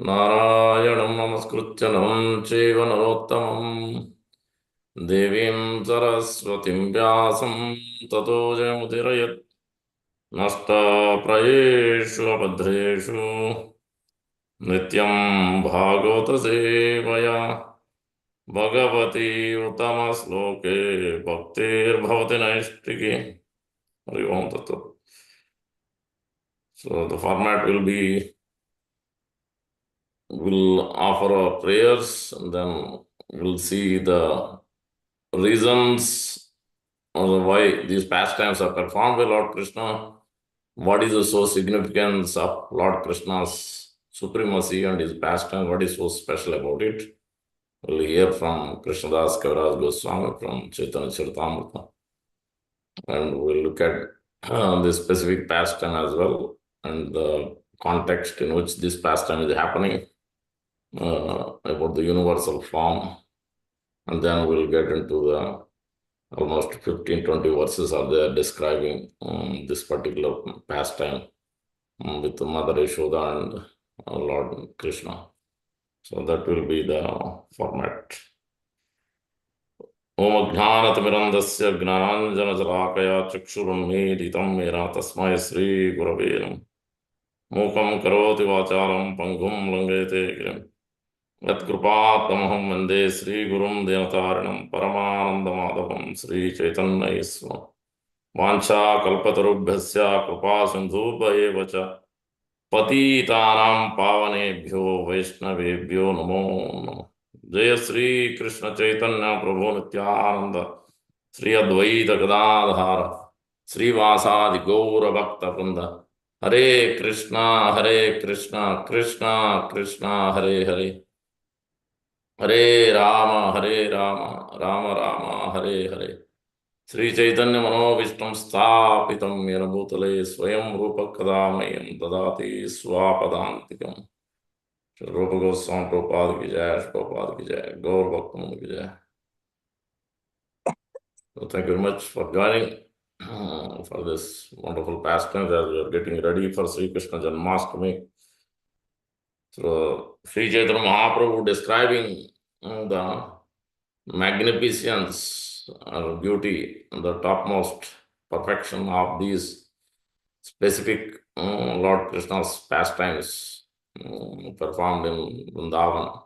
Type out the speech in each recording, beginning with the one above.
नारायणं नमस्कृत्य नरं चैव नरोत्तमं देवीं सरस्वतीं व्यासं ततो जयमुदीरयेत् नष्टप्रायेषु अभद्रेषु नित्यं भागवतसेवया Bhagwati उत्तमश्लोके भक्तिर्भवति नैष्टिकी. Hari Om Tat Sat. So the format will be, we'll offer our prayers and then we'll see the reasons why these pastimes are performed by Lord Krishna. What is the so significance of Lord Krishna's supremacy and his pastime? What is so special about it? We'll hear from Krishnadas Kaviraj Goswami from Chaitanya Charitamrita. And we'll look at this specific pastime as well and the context in which this pastime is happening, about the universal form. And then we'll get into the almost 15-20 verses are there describing this particular pastime with Mother Yashoda and Lord Krishna. So that will be the format. Om Ajnanatimirandasya Gnananjana Chakshurunmeditam Mera Tasmai Sri Gurave Namah. Mukam Karoti Vacharam Pangum Langete Girim Yatkrupatamaham Vande Sri Gurum Devatarinam Paramanandamadavam Sri Chaitanya Iswa Vancha Kalpatarubhyasya Kripa Sindhubhayeva Cha Patitanam Pavanebhyo Vaishnavebhyo Namo Namah. Jaya Sri Krishna Chaitanya Prabhu Nityananda Sri Advaita Gadadhara Sri Vasadi Gaura Bhakta Vrinda. Hare Krishna Krishna Krishna Hare Hare Hare Rama Rama Rama Hare Hare. Sri Chaitanya Manovishtam Sthapitam Yena Bhutale Swayam Rupa Kadamayam Dadati Swapadantikam. Shri Rupa Goswami Prabhupada ki jai, Shri Prabhupada ki jai, Gaur Bhakta ki jai. So thank you very much for joining for this wonderful pastime as we are getting ready for Sri Krishna Janmashtami. So Sri Chaitanya Mahaprabhu describing the magnificence or beauty, the topmost perfection of these specific Lord Krishna's pastimes performed in Vrindavan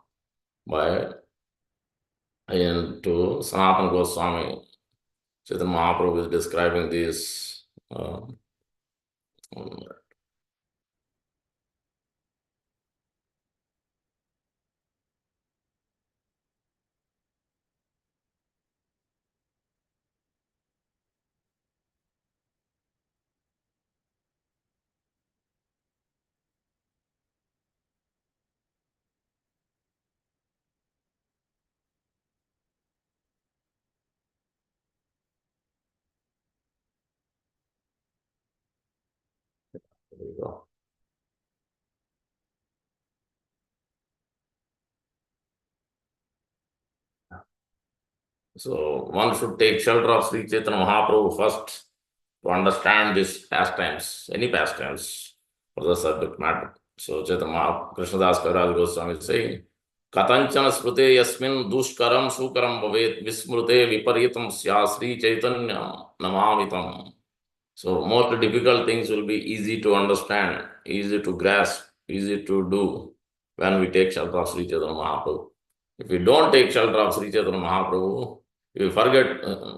by and to Sanatana Goswami. Chaitanya Mahaprabhu is describing these there you go. So one should take shelter of Sri Chaitanya Mahaprabhu first to understand these pastimes, any pastimes for the subject matter. So Chaitanya Mahaprabhu, Krishnadas Kaviraj Goswami is saying, Katanchana smrute yasmin dushkaram sukaram bhavet vismrute viparitam sya Sri Chaitanya namamitam. So most difficult things will be easy to understand, easy to grasp, easy to do when we take shelter of Sri Chaitanya Mahaprabhu. If we don't take shelter of Sri Chaitanya Mahaprabhu, if we forget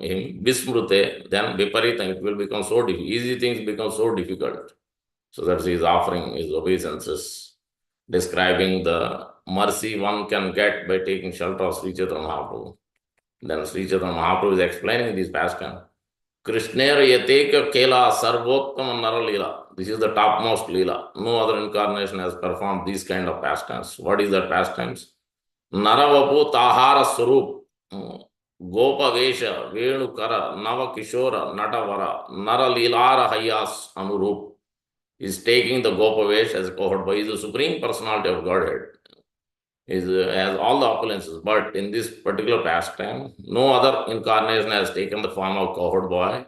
him, Vismrute, then Viparitam, it will become so difficult. Easy things become so difficult. So that's he is offering his obeisances, describing the mercy one can get by taking shelter of Sri Chaitanya Mahaprabhu. Then Sri Chaitanya Mahaprabhu is explaining this pastime. Krishnera Yateka Kela Sarvottama Nara Leela. This is the topmost Leela. No other incarnation has performed these kind of pastimes. What is that pastimes? Naravapu Tahara Swarup, Gopa Vesha, Venukara, Nava Kishora, Natavara, Nara Leelara Hayas Anurup. Is taking the Gopa Vesh as a cohort boy. He is the supreme personality of Godhead. He has all the opulences, but in this particular pastime, no other incarnation has taken the form of cohort boy.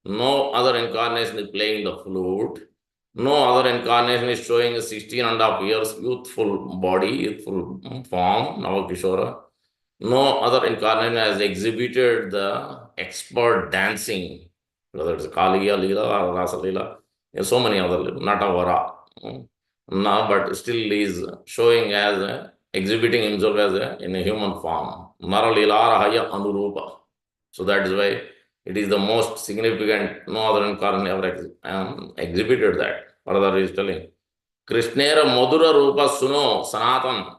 No other incarnation is playing the flute. No other incarnation is showing a 16 and a half years youthful body, youthful form, Navakishora. No other incarnation has exhibited the expert dancing, whether it's Kaliya Leela or Rasa Leela. There's so many other Natavara. No, but still is showing as exhibiting himself as in a human form. Nara Leela Rahaya Anurupa. So that is why it is the most significant. No other incarnation ever exhibited that. Further he is telling. Krishnera Madhura Rupa Suno Sanatan.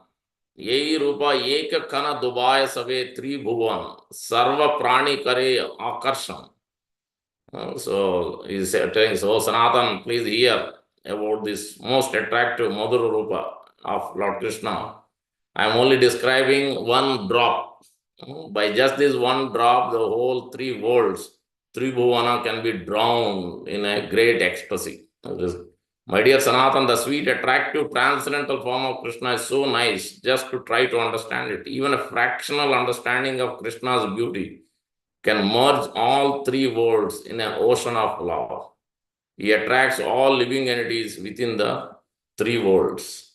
यही रूपा एक कन दुबाय सवे त्रिभुवन सर्व प्राणी करे आकर्षण. So he's telling, so Sanatan, please hear about this most attractive Madhura Rupa of Lord Krishna. I am only describing one drop. By just this one drop, the whole three worlds, three bhuvana can be drowned in a great ecstasy. My dear Sanatan, the sweet, attractive, transcendental form of Krishna is so nice just to try to understand it. Even a fractional understanding of Krishna's beauty can merge all three worlds in an ocean of love. He attracts all living entities within the three worlds.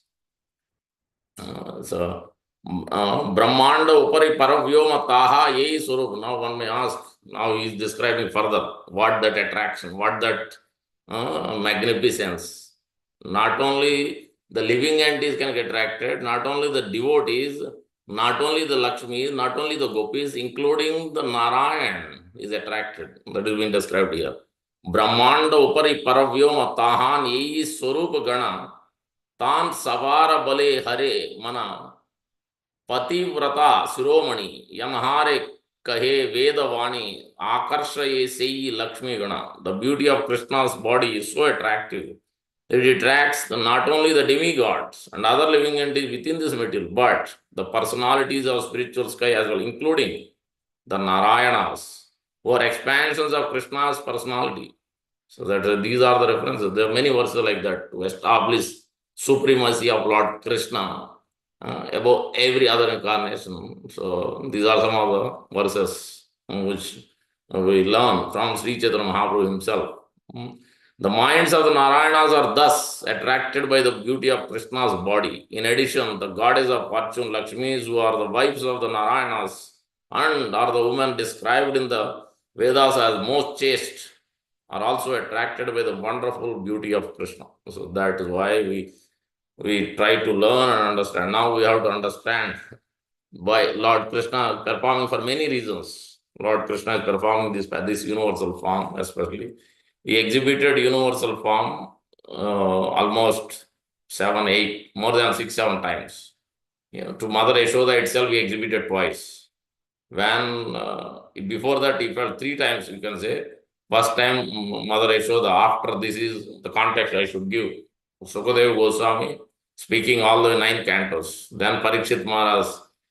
Brahmanda upari paravyoma taha yehi swarup. Now one may ask, now he is describing further what that attraction, what that magnificence. Not only the living entities can get attracted, not only the devotees, not only the Lakshmis, not only the gopis, including the Narayan is attracted. That is being described here. Brahmanda upari paravyoma tahan yehi swarup gana तान सवार बले हरे मना पतिव्रता शिरोमणि यमहारे कहे वेदवाणी आकर्षये सेयी लक्ष्मी गणा. The beauty of Krishna's body is so attractive. It attracts not only the demigods and other living entities within this material, but the personalities of spiritual sky as well, including the Narayanas, who are expansions of Krishna's personality. So that these are the references. There are many verses like that to establish supremacy of Lord Krishna above every other incarnation. So these are some of the verses which we learn from Sri Chaitanya Mahaprabhu himself. The minds of the Narayanas are thus attracted by the beauty of Krishna's body. In addition, the goddess of fortune, Lakshmis, who are the wives of the Narayanas and are the women described in the Vedas as most chaste, are also attracted by the wonderful beauty of Krishna. So that is why we try to learn and understand. Now we have to understand why Lord Krishna performing for many reasons. Lord Krishna is performing this universal form, especially. He exhibited universal form almost 7, 8, more than 6, 7 times. To Mother Yashoda itself, he exhibited twice. When before that, he felt 3 times, you can say. First time, Mother Yashoda, after this is the context I should give. Sukadeva Goswami speaking all the 9 cantos. Then Parikshit Maharaj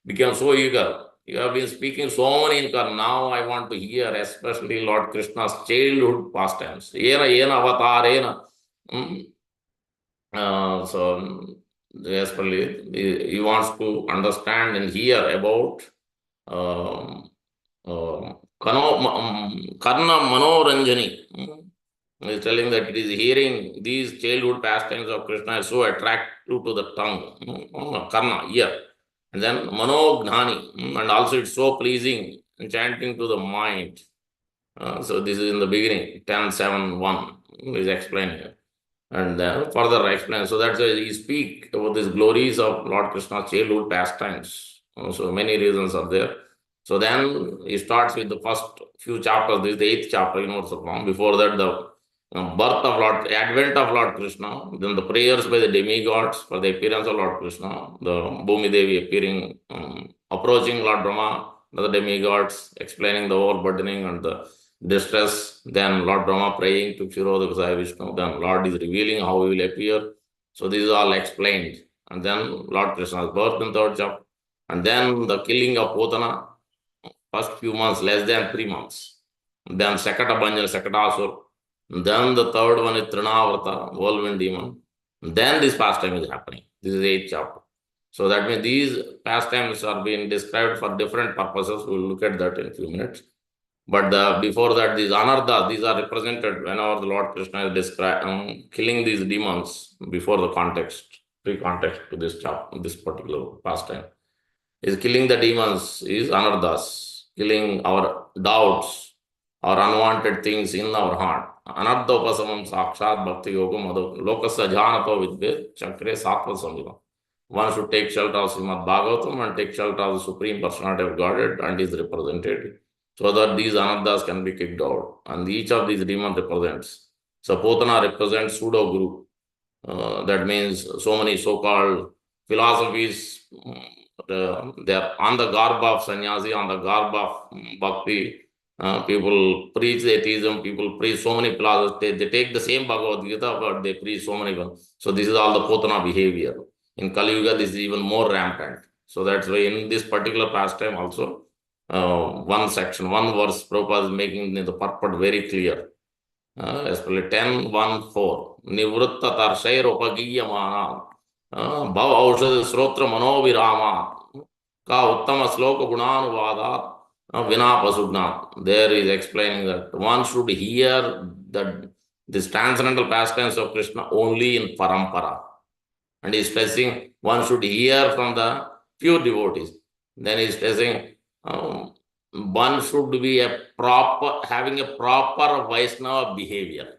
became so eager. You have been speaking so many incarnations. Now I want to hear, especially Lord Krishna's childhood pastimes. Yena avatarena. So especially he wants to understand and hear about Karna Manoranjani. He is telling that it is hearing these childhood pastimes of Krishna is so attractive to the tongue, Karna, ear. And then Manognani, and also it's so pleasing, enchanting to the mind. So this is in the beginning, 10.7.1 is explained here. And then further explained. So that's why he speak about these glories of Lord Krishna's childhood pastimes. So many reasons are there. So then he starts with the first few chapters. This is the 8th chapter, universal form. Before that, the birth of Lord, advent of Lord Krishna, then the prayers by the demigods for the appearance of Lord Krishna, the Bhumi Devi appearing, approaching Lord Brahma, the demigods, explaining the overburdening and the distress, then Lord Brahma praying to Kshirodaka Sai Vishnu, then Lord is revealing how he will appear. So this is all explained. And then Lord Krishna's birth in 3rd chapter, and then the killing of Potana, first few months, less than 3 months. Then Sakata Bhanjana, Sakatasur. Then the 3rd one is Trinavarta, whirlwind demon. Then this pastime is happening. This is 8th chapter. So that means these pastimes are being described for different purposes. We will look at that in a few minutes. But before that, these anarthas, these are represented whenever the Lord Krishna is killing these demons before the context, pre-context to this chapter, this particular pastime. Is killing the demons is anarthas, killing our doubts or unwanted things in our heart. Anardhopasamam sakshat bhakti yogam lokasya jhanato vidve chakre sattva samyama. One should take shelter of Srimad Bhagavatam and take shelter of the Supreme Personality of Godhead and his representative, so that these anarthas can be kicked out. And each of these demons represents. So Potana represents pseudo guru. That means so many so-called philosophies. They are on the garb of sannyasi, on the garb of bhakti. People preach atheism, people preach so many philosophies. They take the same Bhagavad Gita, but they preach so many. So this is all the Potana behavior. In Kali Yuga, this is even more rampant. So that's why in this particular pastime also, one section, one verse, Prabhupada is making the purport very clear. Especially 10.1.4. Nivritta tarshair upagiyamana bhav aushad srotra manovirama ka uttama sloka gunanuvada vina pasugna. There is explaining that one should hear that this transcendental pastimes of Krishna only in parampara. And he is stressing one should hear from the pure devotees. Then he is stressing one should be having a proper Vaishnava behavior.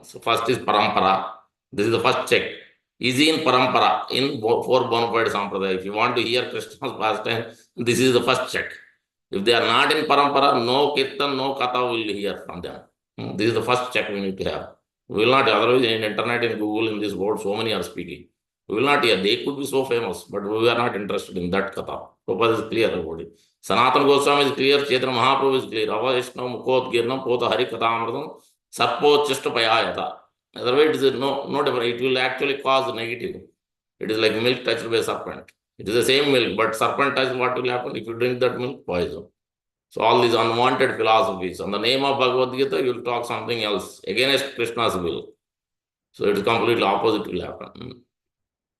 So first is parampara. This is the first check. Is he in parampara, in four bona fide sampradaya? If you want to hear Krishna's pastime, this is the first check. If they are not in parampara, no kirtan, no katha will hear from them. This is the first check we need to have. We will not, otherwise in internet, in Google, in this world, so many are speaking. We will not hear. They could be so famous, but we are not interested in that katha. Prabhupada is clear about it. Sanatana Goswami is clear, Chaitanya Mahaprabhu is clear. Avashno Mukot Pota Hari Kathamradam Sarpo Chistapayayata. Otherwise, it is no different. It will actually cause negative. It is like milk touched by a serpent. It is the same milk, but serpent touched, what will happen? If you drink that milk, poison. So all these unwanted philosophies. On the name of Bhagavad Gita, you will talk something else against Krishna's will. So it is completely opposite will happen.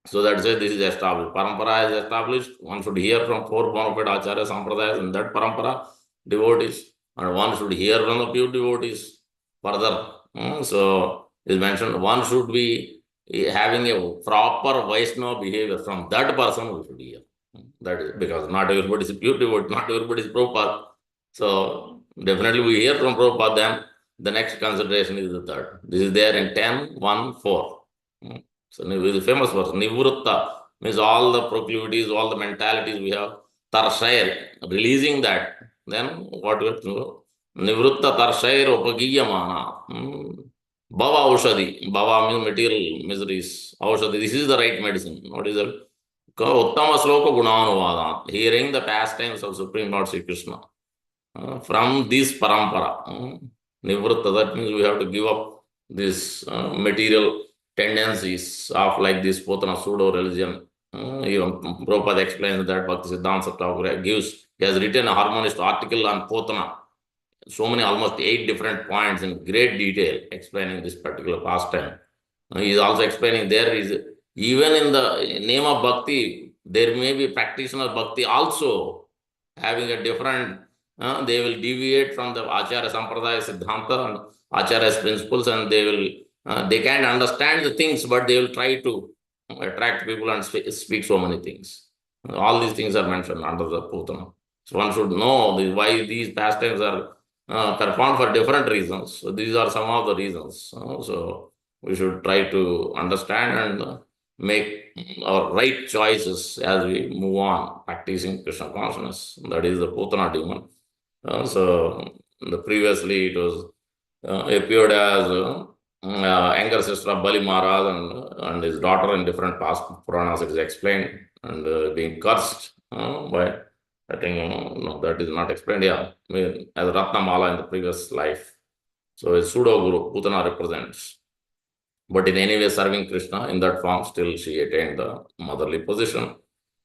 So that's why this is established. Parampara is established. One should hear from four bona fide acharya sampradayas in that parampara, devotees. And one should hear from the pure devotees further. So it is mentioned one should be having a proper Vaishnava behavior. From that person we should hear. That is because not everybody is pure devotee, not everybody is Prabhupada. So definitely we hear from Prabhupada, then the next consideration is the third. This is there in 10.1.4. So the famous verse, Nivritta, means all the proclivities, all the mentalities we have, Tarshair, releasing that. Then what we have to do? Nivritta Tarshair upagiyamana. Bhava Aushadi. Bhava means material miseries. Aushadi, this is the right medicine. What is it? Uttama sloka gunanuvada. Hearing the pastimes of Supreme Lord Sri Krishna. From this parampara. Nivritta, that means we have to give up this material tendencies of like this Potana pseudo religion. Even Prabhupada explains that Bhaktisiddhanta Thakur gives. He has written a harmonist article on Potana. So many, almost 8 different points in great detail explaining this particular pastime. He is also explaining there is, even in the name of bhakti, there may be practitioner bhakti also having a different, they will deviate from the Acharya Sampradaya Siddhanta and Acharya's principles, and they will, they can't understand the things, but they will try to attract people and speak so many things. All these things are mentioned under the Putana. So one should know why these pastimes are performed for different reasons. So these are some of the reasons. So we should try to understand and make our right choices as we move on practicing Krishna consciousness. That is the Putana demon. So previously it was appeared as younger sister of Bali Maharaj and his daughter in different past Puranas. It is explained, and being cursed by, I think, no, that is not explained. Yeah, as Ratnamala in the previous life. So a pseudo guru, Putana represents. But in any way serving Krishna in that form, still she attained the motherly position.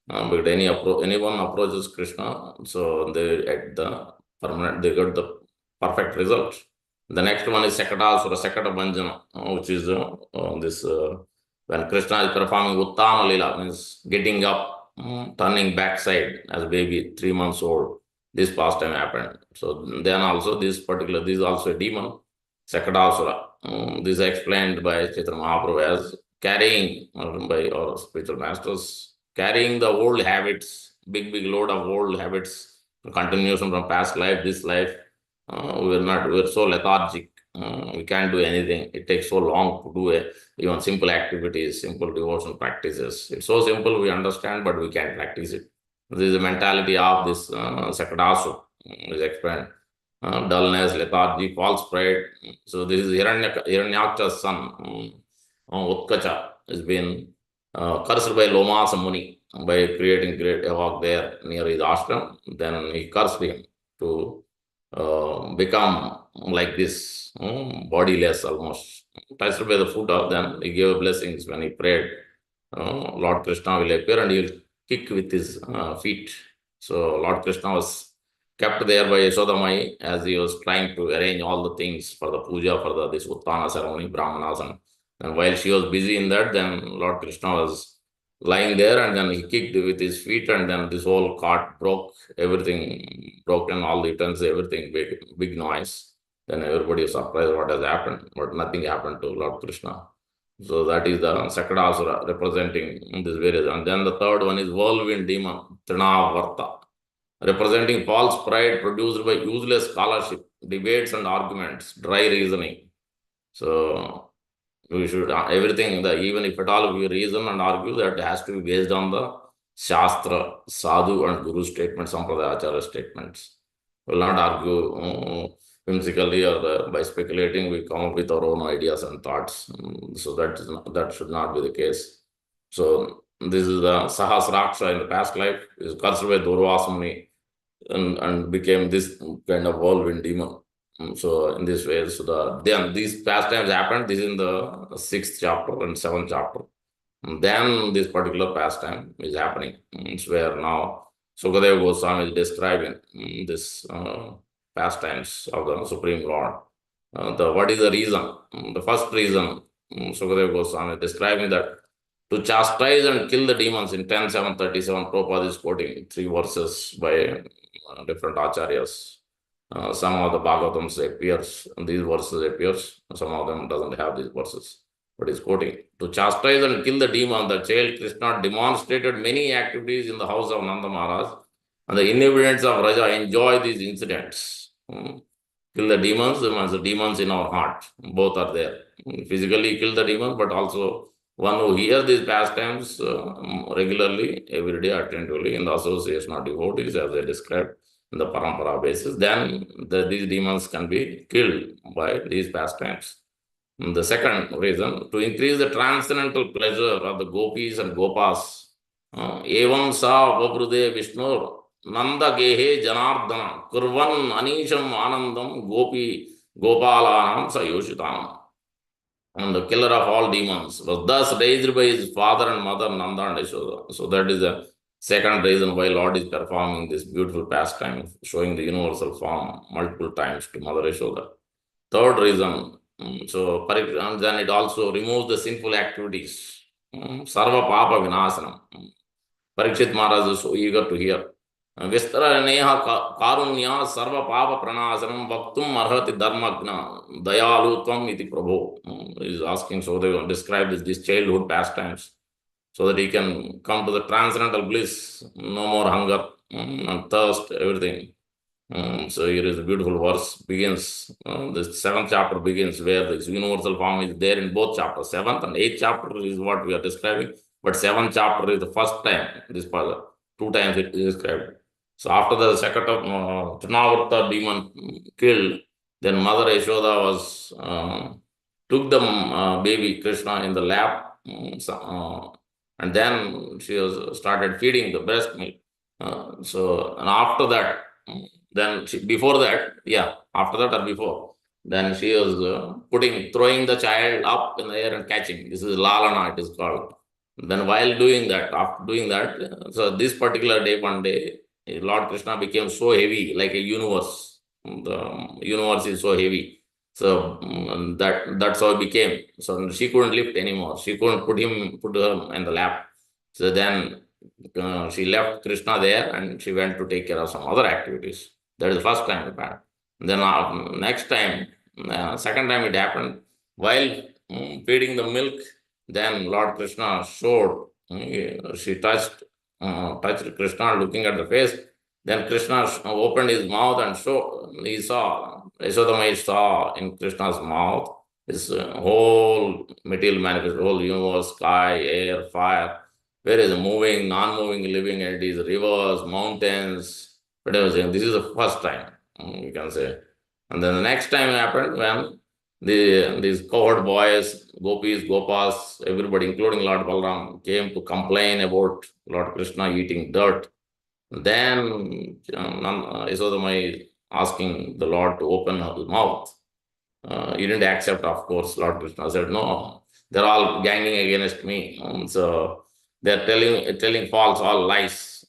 But anyone approaches Krishna, so they at the permanent, they got the perfect result. The next one is Sekatasura, Sekata Bhanjana, which is this when Krishna is performing Uttama Lila, means getting up, turning backside as baby, 3 months old. this pastime happened. So then also this is also a demon, Sakadasura. This is explained by Chaitanya Mahaprabhu as carrying, by our spiritual masters, carrying the old habits, big load of old habits, continuation from past life, this life. We're so lethargic. We can't do anything. It takes so long to do even simple activities, simple devotional practices. It's so simple, we understand, but we can't practice it. This is the mentality of this Sakadasu, is explained. Dullness, lethargy, false pride. So this is Hiranyaksha's son, Utkacha, has been cursed by Lomasa Muni by creating great havoc there near his ashram. Then he cursed him to become like this, bodiless almost. Touched by the foot of them, he gave blessings when he prayed. Lord Krishna will appear and he will kick with his feet. So Lord Krishna was kept there by Yashodamai as he was trying to arrange all the things for the puja, for this Uttana ceremony, Brahmanas. And while she was busy in that, then Lord Krishna was lying there and then he kicked with his feet and then this whole cart broke, everything broken, all the utensils, everything, big noise. Then everybody was surprised what has happened, but nothing happened to Lord Krishna. So that is the Sakadasura representing this various. And then the third one is whirlwind demon, Trinavarta, representing false pride produced by useless scholarship, debates and arguments, dry reasoning. So we should, everything, even if at all we reason and argue, that has to be based on the Shastra, Sadhu and Guru statements, Sampradaya Acharya statements. We will not argue whimsically or by speculating, we come up with our own ideas and thoughts. So that should not be the case. So this is the Sahasraksha in the past life, is cursed by Durvasamuni and became this kind of whirlwind demon. So in this way, so then these pastimes happened. This is in the 6th chapter and 7th chapter. And then this particular pastime is happening. It's where now Sukadeva Goswami is describing this pastimes of the Supreme Lord. What is the reason? The first reason, Sukadeva Goswami is describing that to chastise and kill the demons in 10.7.37, Prabhupada is quoting 3 verses by different acharyas. Some of the Bhagavatams appears, these verses appears, some of them doesn't have these verses, but is quoting. To chastise and kill the demon, the child Krishna demonstrated many activities in the house of Nanda Maharaj, and the inhabitants of Raja enjoy these incidents. Kill the demons, the demons in our heart, both are there. Physically kill the demons, but also one who hears these pastimes regularly, every day, attentively, in the association of devotees, as I described, in the parampara basis, then these demons can be killed by these pastimes. And the second reason, to increase the transcendental pleasure of the gopis and gopas. Evam sa vabrude Vishnu Nanda gehe janardana kurvan anisham anandam gopi gopalanam sayoshitam. And the killer of all demons was thus raised by his father and mother Nanda and Yashoda. So that is the second reason why Lord is performing this beautiful pastime, showing the universal form multiple times to Mother Yashoda. Third reason, and then it also removes the sinful activities. Sarva Papa Vinasanam. Parikshit Maharaj is so eager to hear. Vistara Neha Karunya Sarva Papa Pranasanam Bhaktum Marhati Dharmagna Dayalutvam Iti Prabhu. He is asking, so they will describe this childhood pastimes, so that he can come to the transcendental bliss, no more hunger and thirst, everything. So here is a beautiful verse, begins, this 7th chapter begins, where this universal form is there in both chapters. 7th and 8th chapter is what we are describing, but 7th chapter is the first time, this part, 2 times it is described. So after the second of Trinavarta demon killed, then Mother Yashoda was, took the baby Krishna in the lap, and then she was started feeding the breast milk. And after that, then before that, after that or before, then she was throwing the child up in the air and catching. This is Lalana, it is called. Then while doing that, after doing that, so this particular day, one day, Lord Krishna became so heavy, like a universe. The universe is so heavy. So that's how it became. So she couldn't lift anymore. She couldn't put her in the lap. So then she left Krishna there and she went to take care of some other activities. That is the first time it happened. Then next time, second time it happened while feeding the milk. Then Lord Krishna showed, she touched Krishna looking at the face. Then Krishna opened his mouth and he saw, Yashodamai saw in Krishna's mouth this whole material manifest, whole universe, sky, air, fire, where is moving, non-moving, living entities, rivers, mountains, whatever. This is the first time, you can say. And then the next time happened when these cohort boys, gopis, gopas, everybody, including Lord Balaram, came to complain about Lord Krishna eating dirt. Then Yashodamai asking the Lord to open his mouth. He didn't accept, of course. Lord Krishna said, no, they're all ganging against me. So they're telling false, all lies.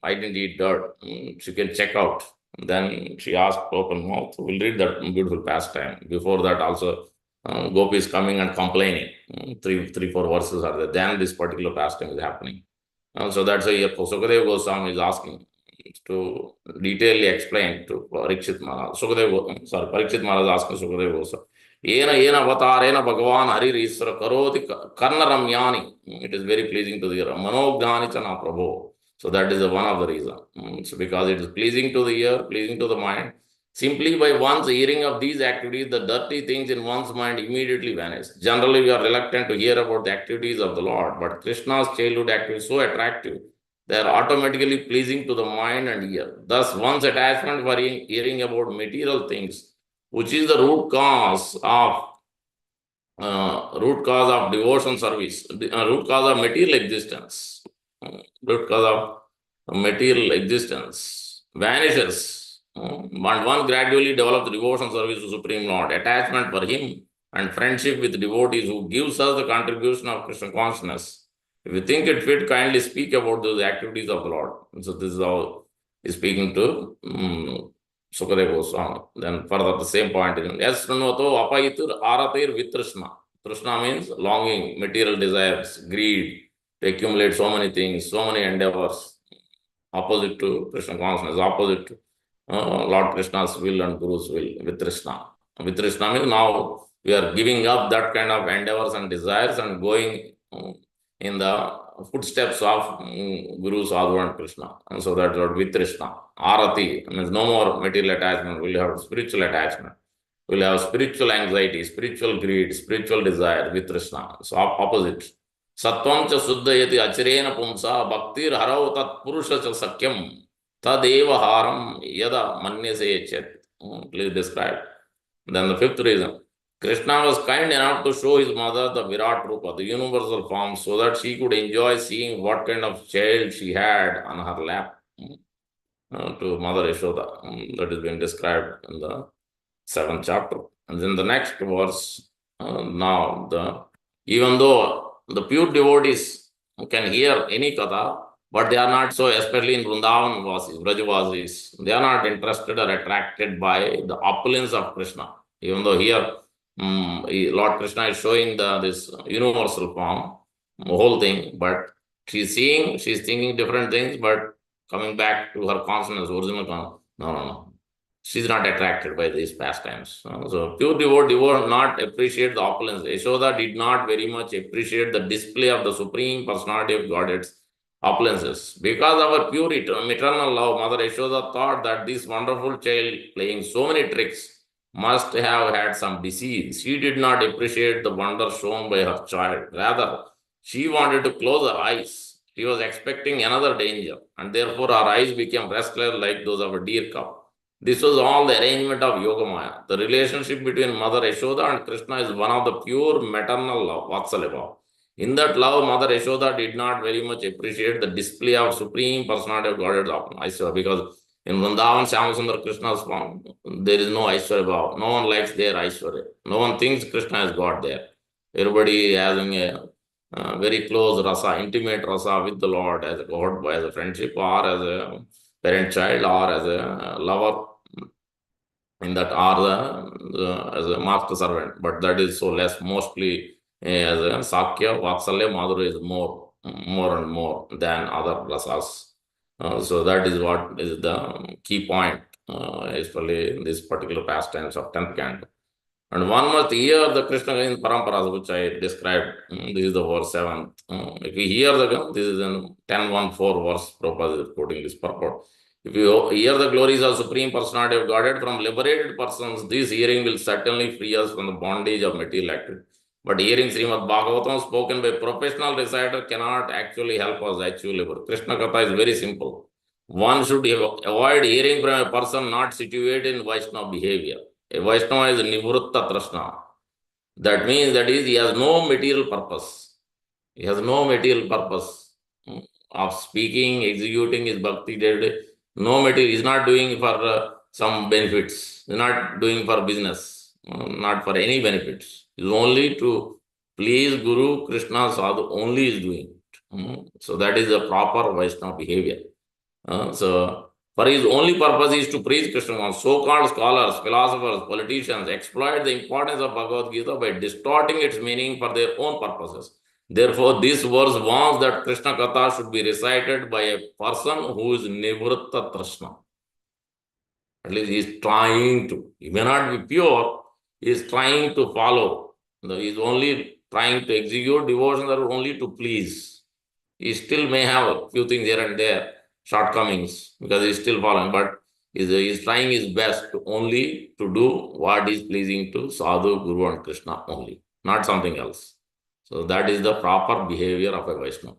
I didn't eat dirt. She can check out. Then she asked open mouth. We'll read that beautiful pastime. Before that also, Gopi is coming and complaining. Three, 4 verses are there. Then this particular pastime is happening. So that's why Sukadeva Goswami is asking to detailedly explain to Parikshit Maharaj. Parikshit Maharaj asking Sukadeva Goswami. Yena avatarena Bhagavan Harir Isra Karoti Karna Ramyani. It is very pleasing to the ear. Manogdhani Chana Prabhu. So that is one of the reasons. So because it is pleasing to the ear, pleasing to the mind. Simply by one's hearing of these activities, the dirty things in one's mind immediately vanish. Generally, we are reluctant to hear about the activities of the Lord, but Krishna's childhood activities so attractive, they are automatically pleasing to the mind and ear. Thus, one's attachment for hearing about material things, which is the root cause of devotion service, root cause of material existence, vanishes. But one gradually develops devotion service to Supreme Lord, attachment for Him, and friendship with devotees who gives us the contribution of Krishna consciousness. If you think it fit, kindly speak about those activities of the Lord. And so this is how he's speaking to Sukadeva Goswami. Then further the same point is, Yes, Srunoto Apaitur Aratir Vitrishna. Trishna means longing, material desires, greed, to accumulate so many things, so many endeavors, opposite to Krishna consciousness, opposite to Lord Krishna's will and Guru's will, Vitrishna. Vitrishna means now we are giving up that kind of endeavors and desires and going in the footsteps of Guru, Sadhu and Krishna. And so that's what Vitrishna. Arati means no more material attachment, we'll have spiritual attachment. We'll have spiritual anxiety, spiritual greed, spiritual desire, Vitrishna. So opposite. Sattvam cha suddhayati achirena pumsa bhaktir harau tat purusha cha sakyam tadeva haram yada manyase chet. Please describe. Then the fifth reason. Krishna was kind enough to show his mother the Virat Rupa, the universal form, so that she could enjoy seeing what kind of child she had on her lap. To Mother Yashoda. That is being described in the 7th chapter. And then the next verse, even though the pure devotees can hear any katha, but they are not so, especially in Vrindavan Vasis, Brajavasis, they are not interested or attracted by the opulence of Krishna. Even though here, Lord Krishna is showing this universal form, the whole thing, but she's thinking different things, but coming back to her consciousness, original consciousness, no. She's not attracted by these pastimes. So pure devotee would not appreciate the opulence. Yashoda did not very much appreciate the display of the Supreme Personality of Godhead's opulences. Because of her pure maternal love, Mother Yashoda thought that this wonderful child playing so many tricks must have had some disease. She did not appreciate the wonder shown by her child. Rather, she wanted to close her eyes. She was expecting another danger, and therefore her eyes became restless like those of a deer cub. This was all the arrangement of Yogamaya. The relationship between Mother Yashoda and Krishna is one of the pure maternal love, Vatsalya. In that love, Mother Yashoda did not very much appreciate the display of Supreme Personality of Godhead Aishwarya, because in Vrindavan, Shyamasundar Krishna's form, there is no Aishwarya Bhava. No one likes their Aishwarya. No one thinks Krishna is God there. Everybody having a very close rasa, intimate rasa with the Lord as a God, as a friendship, or as a parent-child, or as a lover, in that, or as a master servant. But that is so less, mostly as a Sakya, Vatsalya, Madhurya is more. more and more than other rasas. So that is what is the key point, especially in this particular pastimes of 10th canto. And one must hear the Krishna in Paramparas, which I described. This is the verse 7th. If you hear this is in 10:14 verse, Prabhupada is quoting this purport. If you hear the glories of Supreme Personality of Godhead from liberated persons, this hearing will certainly free us from the bondage of material activity. But hearing Srimad Bhagavatam spoken by professional reciter cannot actually help us achieve liberation. Krishna Katha is very simple. One should avoid hearing from a person not situated in Vaishnava behavior. A Vaishnava is Nivritta Trashna. That means he has no material purpose. He has no material purpose of speaking, executing his bhakti day to day. No material. He is not doing for some benefits. He is not doing for business. Not for any benefits. He is only to please Guru, Krishna, Sadhu. Only is doing it. So that is the proper Vaishnava behavior. For his only purpose is to preach Krishna consciousness. So-called scholars, philosophers, politicians exploit the importance of Bhagavad Gita by distorting its meaning for their own purposes. Therefore, this verse warns that Krishna Katha should be recited by a person who is Nivritta Trashna. At least he is trying to. He may not be pure. He is trying to follow. He is only trying to execute devotions that are only to please. He still may have a few things here and there, shortcomings, because he is still following, but he is trying his best to do what is pleasing to Sadhu, Guru and Krishna only, not something else. So that is the proper behavior of a Vaishnava.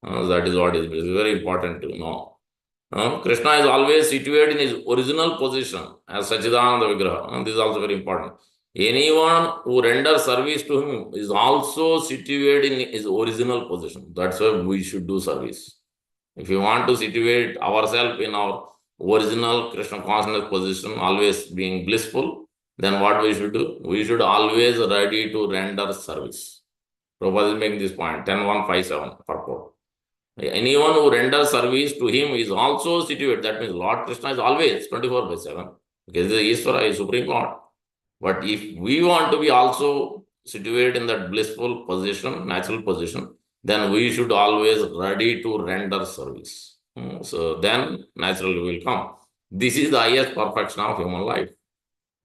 That is what is very important to know. Krishna is always situated in his original position as Sachidananda Vigraha. This is also very important. Anyone who renders service to him is also situated in his original position. That's why we should do service. If we want to situate ourselves in our original Krishna consciousness position, always being blissful, then what we should do? We should always ready to render service. Prabhupada is making this point, 10:157 purport. Anyone who renders service to him is also situated. That means Lord Krishna is always 24/7. Because he is Ishvara, he is Supreme Lord. But if we want to be also situated in that blissful position, natural position, then we should always ready to render service. So then naturally will come. This is the highest perfection of human life.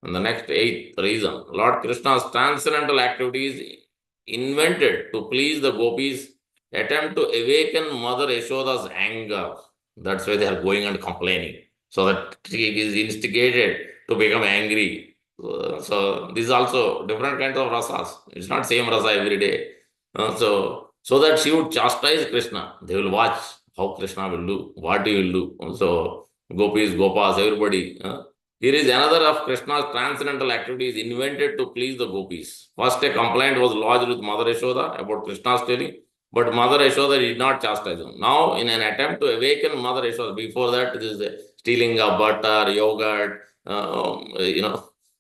And the next 8th reason, Lord Krishna's transcendental activities invented to please the gopis attempt to awaken Mother Yashoda's anger. That's why they are going and complaining. So that she is instigated to become angry. So this is also different kinds of rasas. It's not same rasa every day. So that she would chastise Krishna. They will watch how Krishna will do, what he will do. So gopis, gopas, everybody. Here is another of Krishna's transcendental activities invented to please the gopis. First, a complaint was lodged with Mother Yashoda about Krishna's stealing, but Mother Yashoda did not chastise him. Now, in an attempt to awaken Mother Yashoda, before that, this is the stealing of butter, yogurt,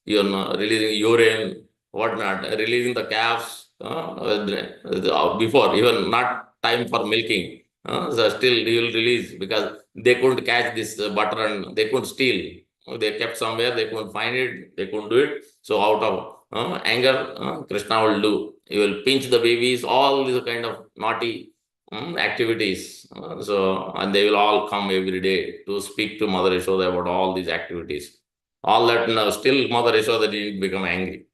releasing urine, whatnot, releasing the calves, before, even not time for milking. So still he will release because they couldn't catch this butter and they couldn't steal. They kept somewhere, they couldn't find it, they couldn't do it. So out of anger, Krishna will do. He will pinch the babies, all these kind of naughty activities. And they will all come every day to speak to Mother Yashoda about all these activities. All that, still Mother Yashoda didn't become angry.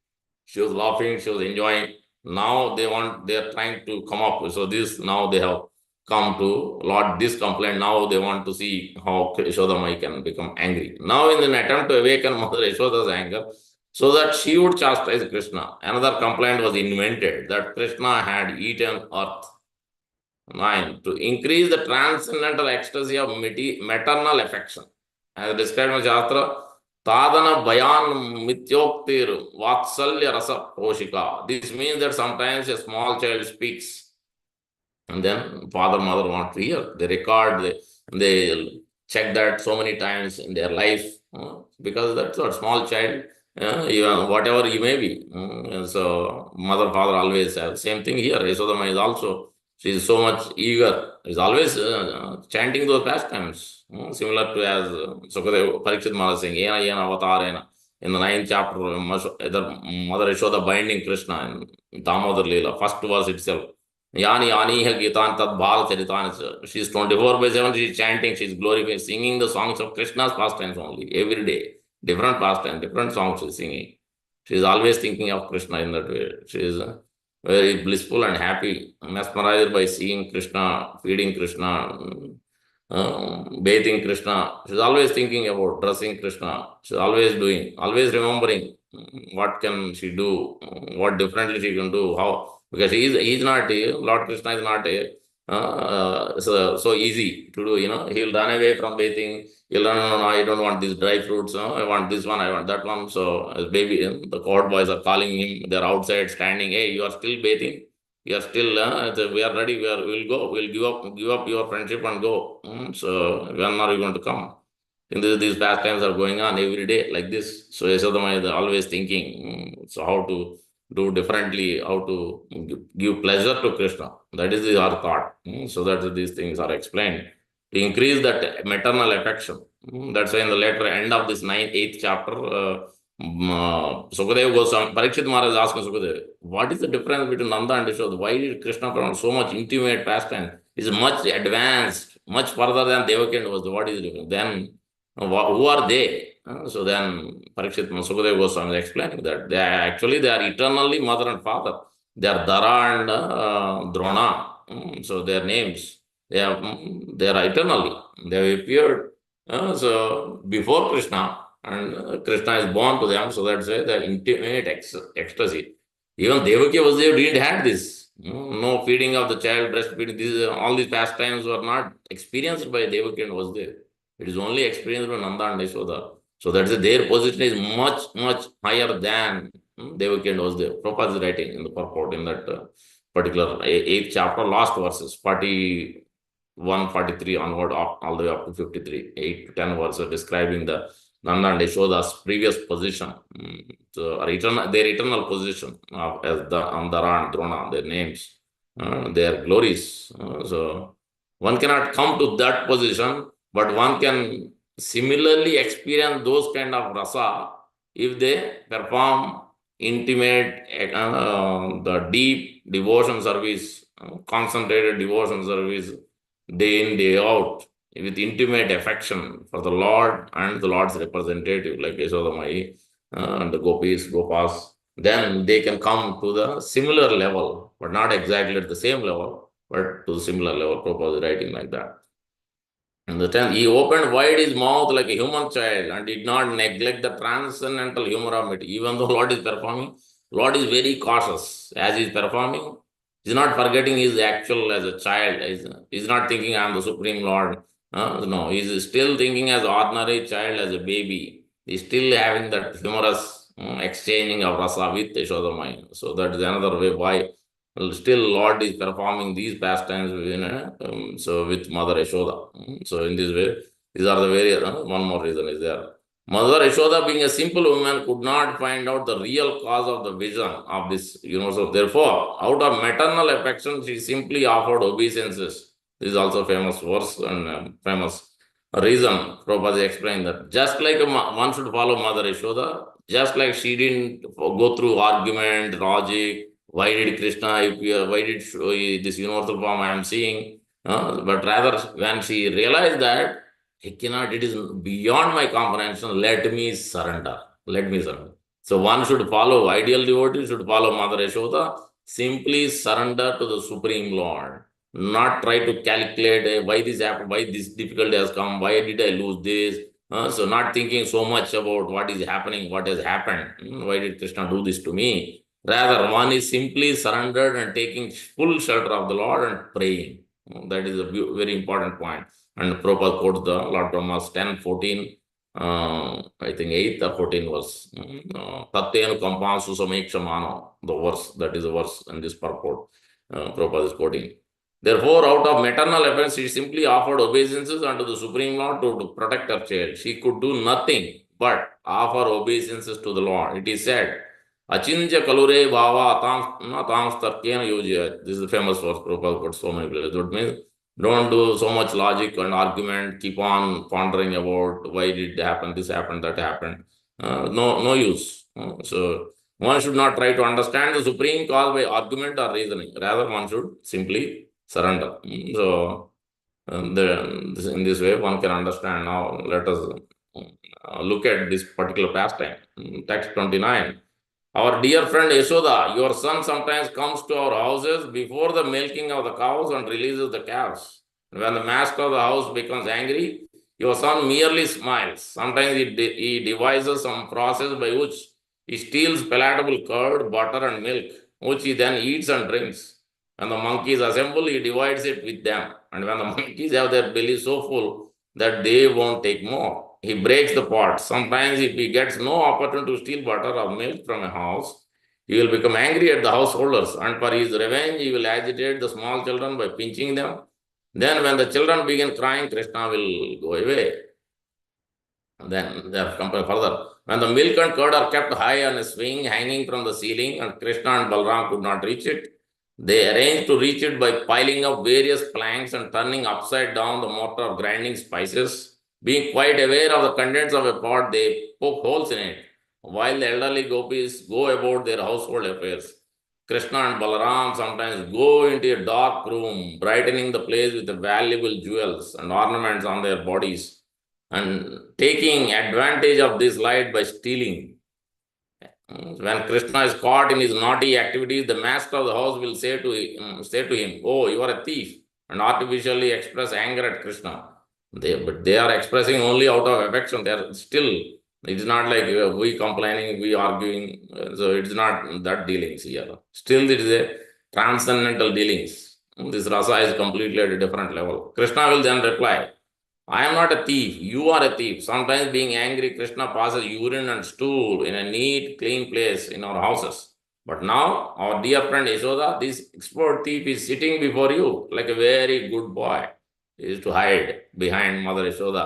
She was laughing, she was enjoying. Now they are trying to come up. So now they have come to Lord this complaint. Now they want to see how Yashoda can become angry. Now in an attempt to awaken Mother Yashoda's anger, so that she would chastise Krishna, another complaint was invented that Krishna had eaten earth. 9. To increase the transcendental ecstasy of maternal affection. As described in Shastra, Tadana Bayan Mityoktir Vatsalya Rasa Poshika. This means that sometimes a small child speaks and then father, mother want to hear. They record, they check that so many times in their life because that's a small child, even whatever you may be. So mother, father always have. Same thing here. Yasodama is also, she is so much eager. Is always chanting those pastimes. Similar to as Sukadeva Parikshit Maharaj saying, Yena Yena Avatarena. In the 9th chapter, Mother Yashoda binding Krishna in Damodar Leela, first verse itself. Yani Aniha Gitan Tad Bhal Charitan. She's 24 by 7, she's chanting, she's glorifying, singing the songs of Krishna's pastimes only, every day. Different pastimes, different songs she's singing. She's always thinking of Krishna in that way. She is very blissful and happy, mesmerized by seeing Krishna, feeding Krishna, bathing Krishna. She's always thinking about dressing Krishna. She's always doing, always remembering what can she do, what differently she can do, how, because he's not, Lord Krishna is not so easy to do, he'll run away from bathing. He'll run, no, no, I don't want these dry fruits, I want this one, I want that one. So as baby, the court boys are calling him, they're outside standing, hey, you are still bathing? We are still, we are ready, we'll go, we'll give up your friendship and go. So when are you going to come? And these pastimes are going on every day like this. So Yasodama is always thinking, so how to do differently, how to give pleasure to Krishna. That is our thought. So that these things are explained to increase that maternal affection. That's why in the later end of this 8th chapter, Sukadeva Goswami, Parikshit Maharaj is asking Sukadeva, what is the difference between Nanda and Yashoda? Why did Krishna perform so much intimate pastime? It's much advanced, much further than Devaki and Vasudha. What is the difference? Then who are they? So then Parikshit Sukadeva Goswami is explaining that they are eternally mother and father. They are Dara and Drona. So their names, they are eternally. They have appeared so before Krishna, and Krishna is born to them. So that's why the intimate ecstasy. Even Devaki Vasudeva didn't have this. No feeding of the child, breastfeeding. All these pastimes were not experienced by Devaki and Vasudeva. It is only experienced by Nanda and Yashoda. So that's their position is much, much higher than Devaki and Vasudeva. Prabhupada is writing in the purport in that particular 8th chapter, last verses, 41, 43 onward, all the way up to 53, 8 to 10 verses describing the Nanda and Yashoda's previous position, so their eternal position as the Andara and Drona, their names, their glories. So one cannot come to that position, but one can similarly experience those kind of rasa if they perform intimate, the deep devotion service, concentrated devotion service, day in, day out, with intimate affection for the Lord and the Lord's representative, like Yasodamai and the Gopis, Gopas, then they can come to the similar level, but not exactly at the same level, but to the similar level. Prabhupada is writing like that. And the 10th, he opened wide his mouth like a human child and did not neglect the transcendental humor of it. Even though Lord is performing, Lord is very cautious. As he is performing, he's not forgetting his actual as a child. He's not thinking I am the Supreme Lord. No, he's still thinking as ordinary child, as a baby. He's still having that humorous exchanging of rasa with Yashodamai. So that is another way why still Lord is performing these pastimes so with Mother Yashoda. So in this way, these are the various, one more reason is there. Mother Yashoda, being a simple woman, could not find out the real cause of the vision of this universe. Therefore, out of maternal affection, she simply offered obeisances. This is also famous verse and famous reason. Prabhupada explained that just like one should follow Mother Yashoda, just like she didn't go through argument, logic, why did Krishna, why did this universal form I am seeing? But rather, when she realized that, I cannot, it is beyond my comprehension, let me surrender. Let me surrender. So one should follow, ideal devotee should follow Mother Yashoda, simply surrender to the Supreme Lord. Not try to calculate why this happened, why this difficulty has come, why did I lose this? So not thinking so much about what is happening, what has happened, why did Krishna do this to me? Rather, one is simply surrendered and taking full shelter of the Lord and praying. That is a very important point. And Prabhupada quotes the Lord Brahma's 10:14, I think 8th or 14 verse. Tattenu kampasu samekshamano, the verse, that is a verse in this purport. Prabhupada is quoting. Therefore, out of maternal offense, she simply offered obeisances unto the Supreme Lord to protect her child. She could do nothing but offer obeisances to the Lord. It is said, Achinja kalure bhava atams tarkena yojya. This is the famous verse Prabhupada quotes so many places. That means don't do so much logic and argument, keep on pondering about why did it happen, this happened, that happened. No use. So One should not try to understand the supreme cause by argument or reasoning. Rather, one should simply surrender. So, in this way, one can understand. Now, let us look at this particular pastime. Text 29. Our dear friend Yashoda, your son sometimes comes to our houses before the milking of the cows and releases the calves. When the master of the house becomes angry, your son merely smiles. Sometimes he devises some process by which he steals palatable curd, butter, and milk, which he then eats and drinks. When the monkeys assemble, he divides it with them. And when the monkeys have their bellies so full that they won't take more, he breaks the pot. Sometimes, if he gets no opportunity to steal butter or milk from a house, he will become angry at the householders, and for his revenge, he will agitate the small children by pinching them. Then, when the children begin crying, Krishna will go away. And then they are compared further. When the milk and curd are kept high on a swing hanging from the ceiling, and Krishna and Balram could not reach it, they arranged to reach it by piling up various planks and turning upside down the mortar of grinding spices. Being quite aware of the contents of a pot, they poke holes in it, while the elderly gopis go about their household affairs. Krishna and Balaram sometimes go into a dark room, brightening the place with the valuable jewels and ornaments on their bodies, and taking advantage of this light by stealing. When Krishna is caught in his naughty activities, the master of the house will say to him, "Oh, you are a thief," and artificially express anger at Krishna. But they are expressing only out of affection. They are still, it's not like we complaining, we arguing. So it's not that dealings here. Still, it is a transcendental dealings. This rasa is completely at a different level. Krishna will then reply, "I am not a thief, you are a thief." Sometimes, being angry, Krishna passes urine and stool in a neat, clean place in our houses. But now, our dear friend Yashoda, this expert thief is sitting before you like a very good boy. He is to hide behind Mother Yashoda,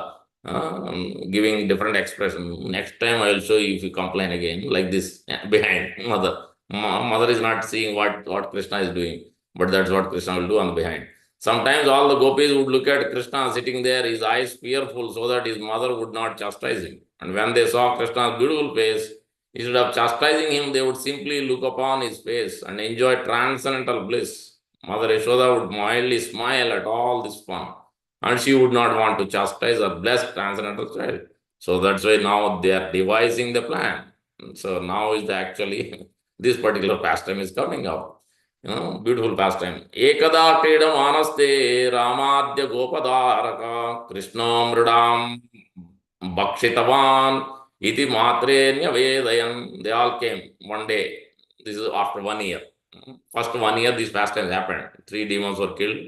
giving different expression. Next time I will show you if you complain again, like this, behind Mother. Mother is not seeing what Krishna is doing, but that's what Krishna will do on the behind. Sometimes all the gopis would look at Krishna sitting there, his eyes fearful, so that his mother would not chastise him. And when they saw Krishna's beautiful face, instead of chastising him, they would simply look upon his face and enjoy transcendental bliss. Mother Yashoda would mildly smile at all this fun, and she would not want to chastise her blessed transcendental child. So that's why now they are devising the plan. So now is actually this particular pastime is coming up. Beautiful pastime. Ekada Kridam Anaste Ramadya Gopadaraka Krishna Mridam Bhakshitavan Iti Matrenya Vedayan. They all came one day. This is after 1 year. First 1 year, these pastimes happened. 3 demons were killed.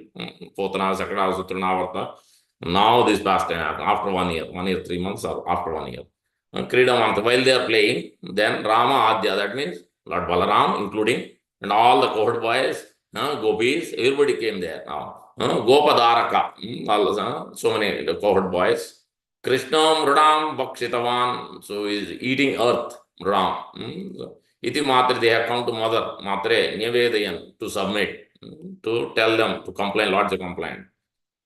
Potana, Sakada, Sutranavarta. Now this pastime happened after 1 year. 1 year, 3 months, or after 1 year. Kridam, while they are playing, then Rama Adya, that means Lord Balaram, including, and all the cohort boys, gopis, everybody came there now. Gopadaraka, so many cohort boys. Krishna Mridam Bhakshitavan, so is eating earth, Mridam. Iti Matre, they have come to Mother, Matre, Nyavedayan, to submit, to tell them, to complain, lodge a complaint.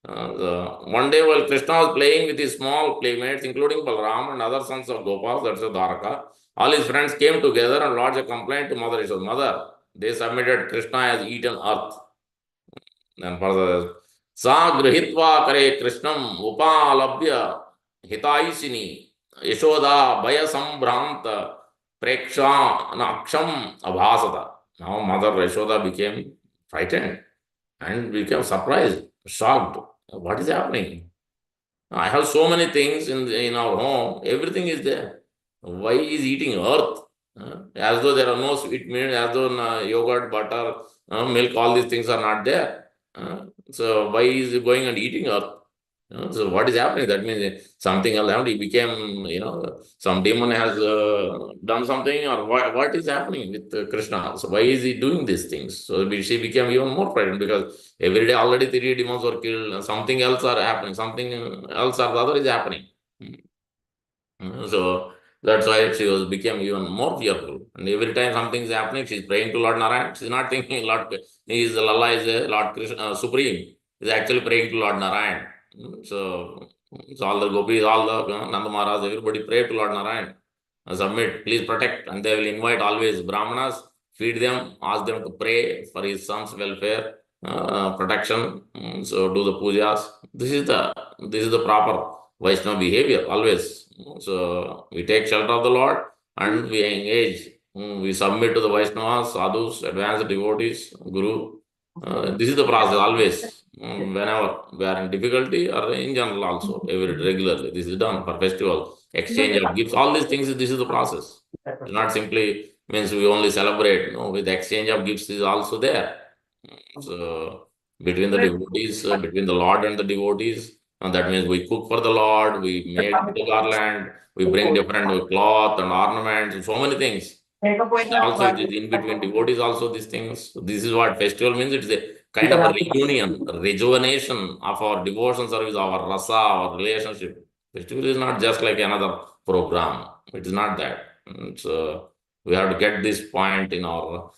One day while Krishna was playing with his small playmates, including Balram and other sons of Gopal, that's Dwaraka, all his friends came together and lodged a complaint to Mother Yashoda. Mother, they submitted Krishna has eaten earth. Then further, Sa grihitva kare Krishnam upalabhya hitaisini Yashoda bhaya sambranta preksha naksham abhasata. Now Mother Yashoda became frightened and became surprised, shocked. What is happening? I have so many things in our home. Everything is there. Why is eating earth? As though there are no sweet meat, as though yogurt, butter, milk, all these things are not there. So why is he going and eating earth? So what is happening? That means something else happened. He became, some demon has done something, or what is happening with Krishna? So why is he doing these things? So she became even more frightened, because every day already 3 demons were killed, and something else are happening, something else or the other is happening. So that's why she became even more fearful. And every time something is happening, she's praying to Lord Narayan. She's not thinking Lord, Lalla is a Lord Krishna, Supreme. She's actually praying to Lord Narayan. So all the gopis, all the Nanda Maharaj, everybody pray to Lord Narayan. submit, please protect, and they will invite always Brahmanas, feed them, ask them to pray for his son's welfare, protection. So do the pujas. This is the proper Vaishnava behavior always. So we take shelter of the Lord and we engage. We submit to the Vaishnavas, sadhus, advanced devotees, Guru. This is the process always. Whenever we are in difficulty or in general also, regularly. This is done for festival, exchange of gifts, all these things, this is the process. It's not simply means we only celebrate. No, with exchange of gifts is also there. So between the devotees, between the Lord and the devotees, and that means we cook for the Lord, we make the garland, we bring different cloth and ornaments, so many things. Also, it is in between devotees also these things. So this is what festival means. It's a kind of a reunion, rejuvenation of our devotion service, our rasa, our relationship. Festival is not just like another program. It is not that. So we have to get this point in our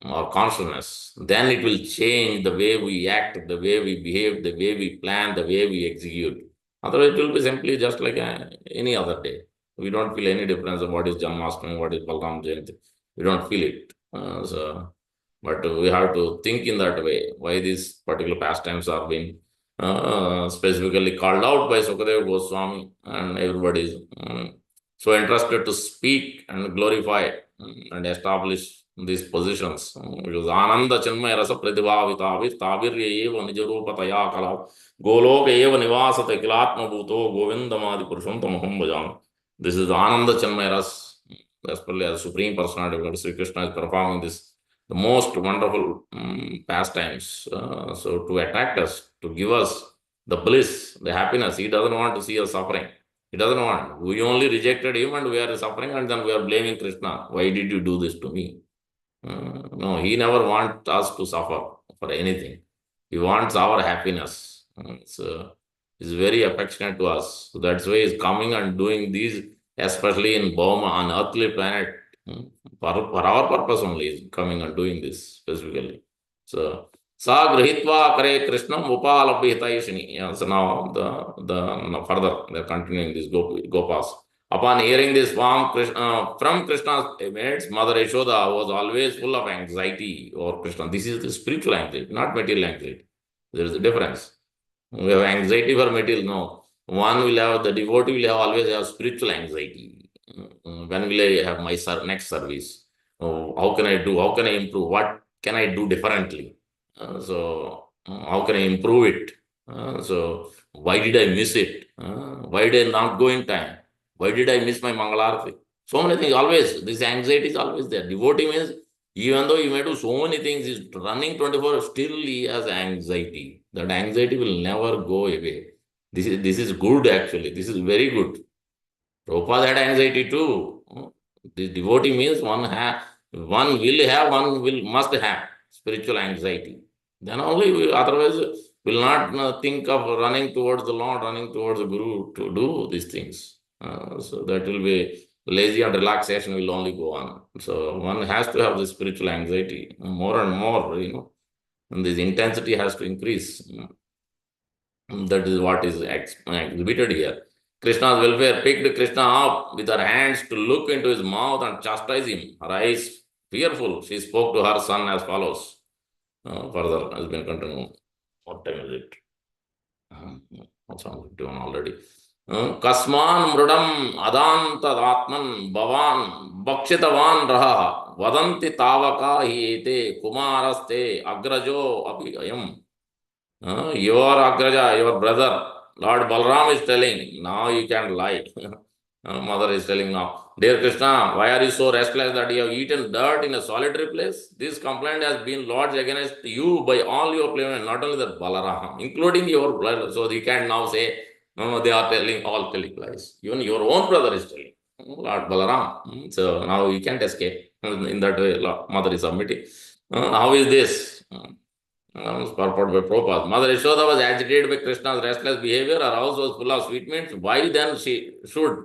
our consciousness. Then it will change the way we act, the way we behave, the way we plan, the way we execute. Otherwise, it will be simply just like any other day. We don't feel any difference of what is Janmashtami, what is Balram Jayanti. We don't feel it. But we have to think in that way, why these particular pastimes are being specifically called out by Sukadeva Goswami, and everybody is so interested to speak and glorify and establish these positions. Because Ananda Chinmaya Rasa Pratibhavita Tavirya Eva Nijarupataya Kala Goloka Eva Nivasate Kilatma Bhuto Govindamadi Purusham Tamaham Bhajam. This is the Ananda Chinmaya Rasa, especially as Supreme Personality of God, Sri Krishna is performing this, the most wonderful pastimes. So to attract us, to give us the bliss, the happiness. He doesn't want to see us suffering. He doesn't want. We only rejected him and we are suffering, and then we are blaming Krishna. Why did you do this to me? No, he never wants us to suffer for anything. He wants our happiness. So he's very affectionate to us. So that's why he's coming and doing these, especially in Bhoma, on earthly planet. For our purpose only, he's coming and doing this specifically. So Sa Grihitva Kare Krishnam Upalabhi Hitayishini. So now the further they're continuing this Gopas. Upon hearing this from Krishna's mates, Mother Yashoda was always full of anxiety over Krishna. This is the spiritual anxiety, not material anxiety. There is a difference. We have anxiety for material. No, one will have, the devotee will always have spiritual anxiety. When will I have my next service? How can I do? How can I improve? What can I do differently? How can I improve it? So why did I miss it? Why did I not go in time? Why did I miss my Mangalarati? So many things, always. This anxiety is always there. Devotee means, even though he may do so many things, he's running 24 hours, still he has anxiety. That anxiety will never go away. This is good, actually. This is very good. Prabhupada had anxiety too. This devotee means one must have spiritual anxiety. Then only otherwise will not think of running towards the Lord, running towards the Guru to do these things. So that will be lazy, and relaxation will only go on. So one has to have this spiritual anxiety more and more, and this intensity has to increase. That is what is exhibited here. Krishna's welfare picked Krishna up with her hands to look into his mouth and chastise him. Her eyes fearful, she spoke to her son as follows. Further has been continued. What time is it? What's on 51 already? Kasman mrudam adantadatman bhavan bhakshitavan raha vadanti tavaka hi ete kumaraste agrajo api ayam. Your agraja, your brother, Lord Balram is telling, now you can't lie. Mother is telling now, dear Krishna, why are you so restless that you have eaten dirt in a solitary place? This complaint has been lodged against you by all your claimants, not only that Balaram, including your brother. So you can now say, no, they are telling lies. Even your own brother is telling, Lord Balaram. So now you can't escape. In that way, Mother is submitting. How is this? Purport by Prabhupada. Mother Yashoda was agitated by Krishna's restless behavior. Her house was full of sweetmeats. Why then should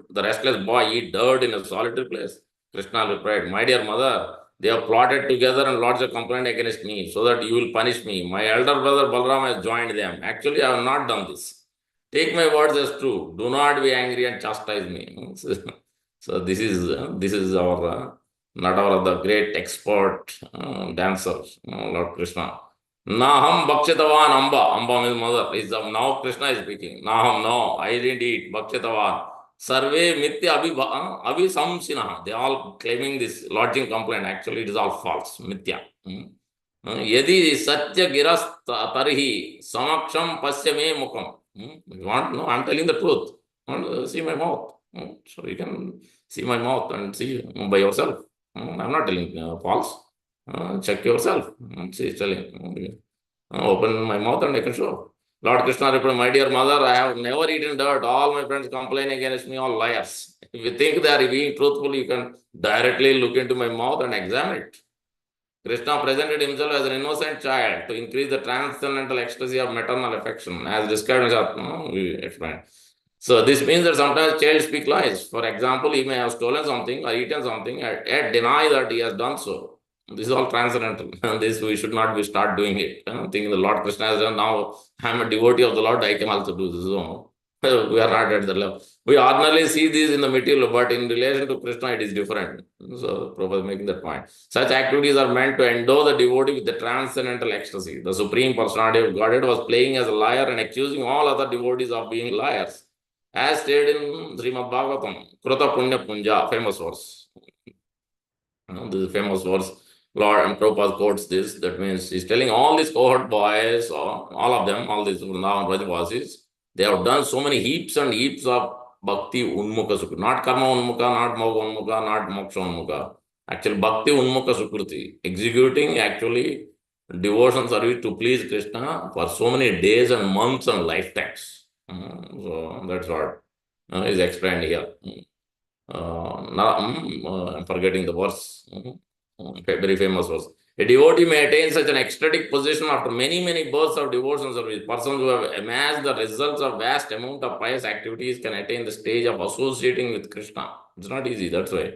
the restless boy eat dirt in a solitary place? Krishna replied, my dear mother, they have plotted together and lodged a complaint against me so that you will punish me. My elder brother Balram has joined them. Actually, I have not done this. Take my words as true. Do not be angry and chastise me. So this is our Nadavara, the great expert dancer, Lord Krishna. Naham bhakshitavan amba. Amba means mother. Now Krishna is speaking. Naham, no, I didn't eat. Bhakshitavan. Sarve mithya abhisamsina. They all claiming this lodging complaint. Actually, it is all false. Mithya. Yadi satya giras tarhi samaksham pasya me mukam. You want? No, I'm telling the truth. Want to see my mouth. So you can see my mouth and see by yourself. I'm not telling false. Check yourself. She is telling. Open my mouth and I can show. Lord Krishna replied, my dear mother, I have never eaten dirt. All my friends complain against me, all liars. If you think they are being truthful, you can directly look into my mouth and examine it. Krishna presented himself as an innocent child to increase the transcendental ecstasy of maternal affection, as described in Atma. We explained. So this means that sometimes child speak lies. For example, he may have stolen something or eaten something and yet deny that he has done so. This is all transcendental. This we should not be start doing it. Thinking the Lord Krishna has done, now I am a devotee of the Lord, I can also do this. So, we are not at the level. We ordinarily see this in the material, but in relation to Krishna, it is different. So, Prabhupada is making that point. Such activities are meant to endow the devotee with the transcendental ecstasy. The Supreme Personality of Godhead was playing as a liar and accusing all other devotees of being liars. As stated in Srimad Bhagavatam, Kruta Punya Punja, famous verse. This is famous verse. Lord and Prabhupada quotes this. That means he's telling all these cohort boys, all of them, all these Vrindavan Brajavasis, they have done so many heaps and heaps of bhakti unmukha sukruti. Not karma unmukha, not moga unmukha, not moksha unmukha. Actually, bhakti unmukha sukruti. Executing actually devotion service to please Krishna for so many days and months and lifetimes. So that's what is explained here. I'm forgetting the verse. Very famous verse. A devotee may attain such an ecstatic position after many, many births of devotion service. Persons who have amassed the results of vast amount of pious activities can attain the stage of associating with Krishna. It's not easy, that's why.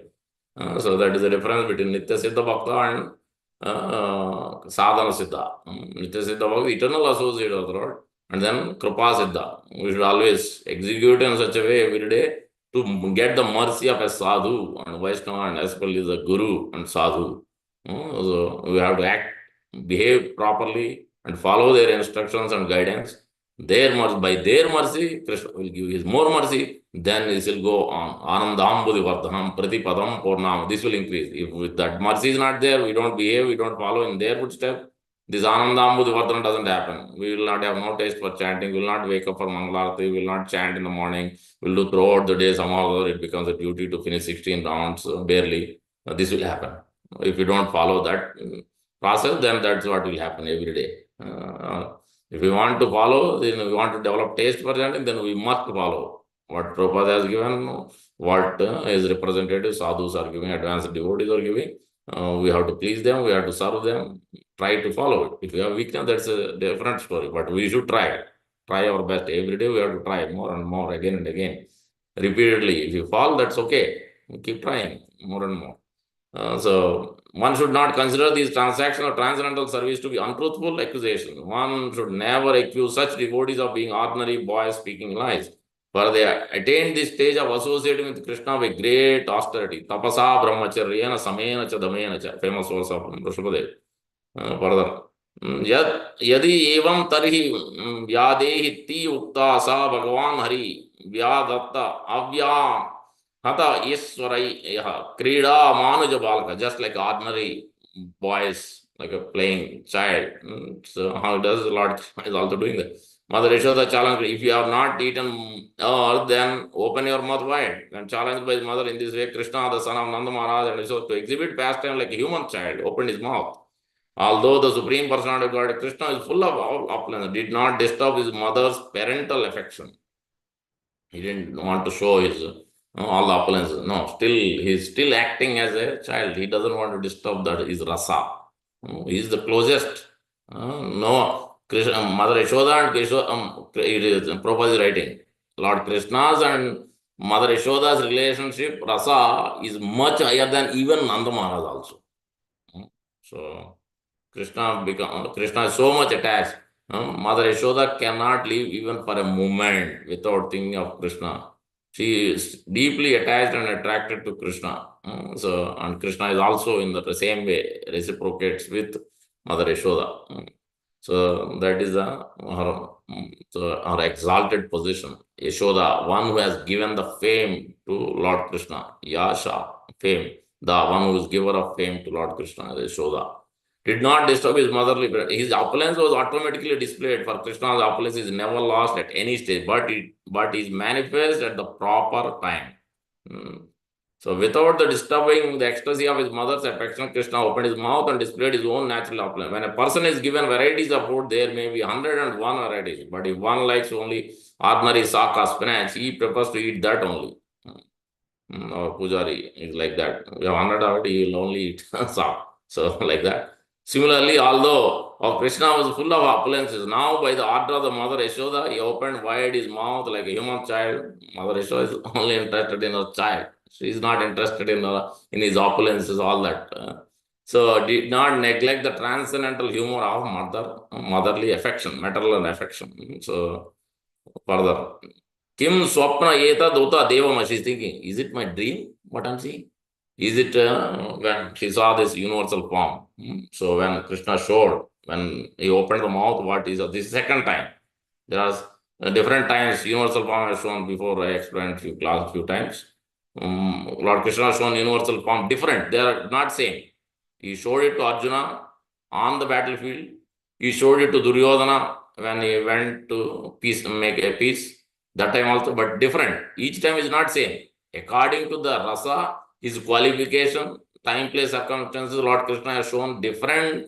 So that is the difference between Nitya Siddha Bhakta and Sadhana Siddha. Nitya Siddha Bhakta, eternal associate of the Lord. And then Kripa Siddha. We should always execute in such a way every day to get the mercy of a sadhu and Vaishnava and as well as a guru and sadhu. So we have to act, behave properly and follow their instructions and guidance. Their mercy, by their mercy, Krishna will give his more mercy, then this will go on. Anandambudhi vardhanam pratipadam purnam. This will increase. If that mercy is not there, we don't behave, we don't follow in their footsteps, this Anandambudhi vardhana doesn't happen. We will not have no taste for chanting, we will not wake up for Mangalarti, we will not chant in the morning, we will do throughout the day, somehow it becomes a duty to finish 16 rounds, barely. This will happen. If you don't follow that process, then that's what will happen every day. If we want to follow, then we want to develop taste for chanting, then we must follow what Prabhupada has given, what his representatives, sadhus are giving, advanced devotees are giving. We have to please them, we have to serve them, try to follow it. If we have weakness, that's a different story, but we should try our best. Every day we have to try more and more, again and again, repeatedly. If you fall, that's okay. Keep trying more and more. So one should not consider these transactional transcendental service to be untruthful accusation. One should never accuse such devotees of being ordinary boys speaking lies. For they attained this stage of associating with Krishna with great austerity. Tapasa brahmacharyena samena cha damena cha. Famous verse of Rishabhadev. Further. Yadi evam tarhi vyadehi ti ukta sa bhagavan hari vyadatta avya hata iswarai krida manuja balaka. Just like ordinary boys, like a playing child. So how does the Lord is also doing that? Mother Yashoda challenged, if you have not eaten earth, then open your mouth wide. And challenged by his mother in this way, Krishna, the son of Nanda Maharaj, and Yashoda, to exhibit pastime like a human child, opened his mouth. Although the Supreme Personality of God, Krishna, is full of opulence, did not disturb his mother's parental affection. He didn't want to show his all the opulence. No, still he's still acting as a child. He doesn't want to disturb that his rasa. He is the closest. No. Krishna, Mother Yashoda and Krishna, Prabhupada is writing, Lord Krishna's and Mother Yashoda's relationship, rasa, is much higher than even Nanda Maharaj also. So Krishna is so much attached. Mother Yashoda cannot live even for a moment without thinking of Krishna. She is deeply attached and attracted to Krishna. And Krishna is also in the same way reciprocates with Mother Yashoda. So that is her exalted position. Yashoda, one who has given the fame to Lord Krishna. Yasha, fame. The one who is giver of fame to Lord Krishna, Yashoda. Did not disturb his motherly breath. His opulence was automatically displayed. For Krishna's opulence is never lost at any stage, but is manifest at the proper time. Hmm. So without the disturbing the ecstasy of his mother's affection, Krishna opened his mouth and displayed his own natural opulence. When a person is given varieties of food, there may be 101 varieties. But if one likes only ordinary sack or spinach, he prefers to eat that only. Or Pujari is like that. We have 100 already, he will only eat sack. So like that. Similarly, although Krishna was full of opulences, now by the order of the mother Yashoda, he opened wide his mouth like a human child. Mother Yashoda is only interested in her child. She is not interested in his opulences, all that. So did not neglect the transcendental humor of motherly affection, maternal affection. So further, Kim Swapna Eta Dota Devama, she's thinking, is it my dream? What I'm seeing? Is it when she saw this universal form? So when Krishna showed, when he opened the mouth, what is this second time? There are different times universal form has shown before. I explained few times. Lord Krishna has shown universal form different. They are not same. He showed it to Arjuna on the battlefield. He showed it to Duryodhana when he went to make a peace. That time also, but different. Each time is not same. According to the rasa, his qualification, time, place, circumstances, Lord Krishna has shown different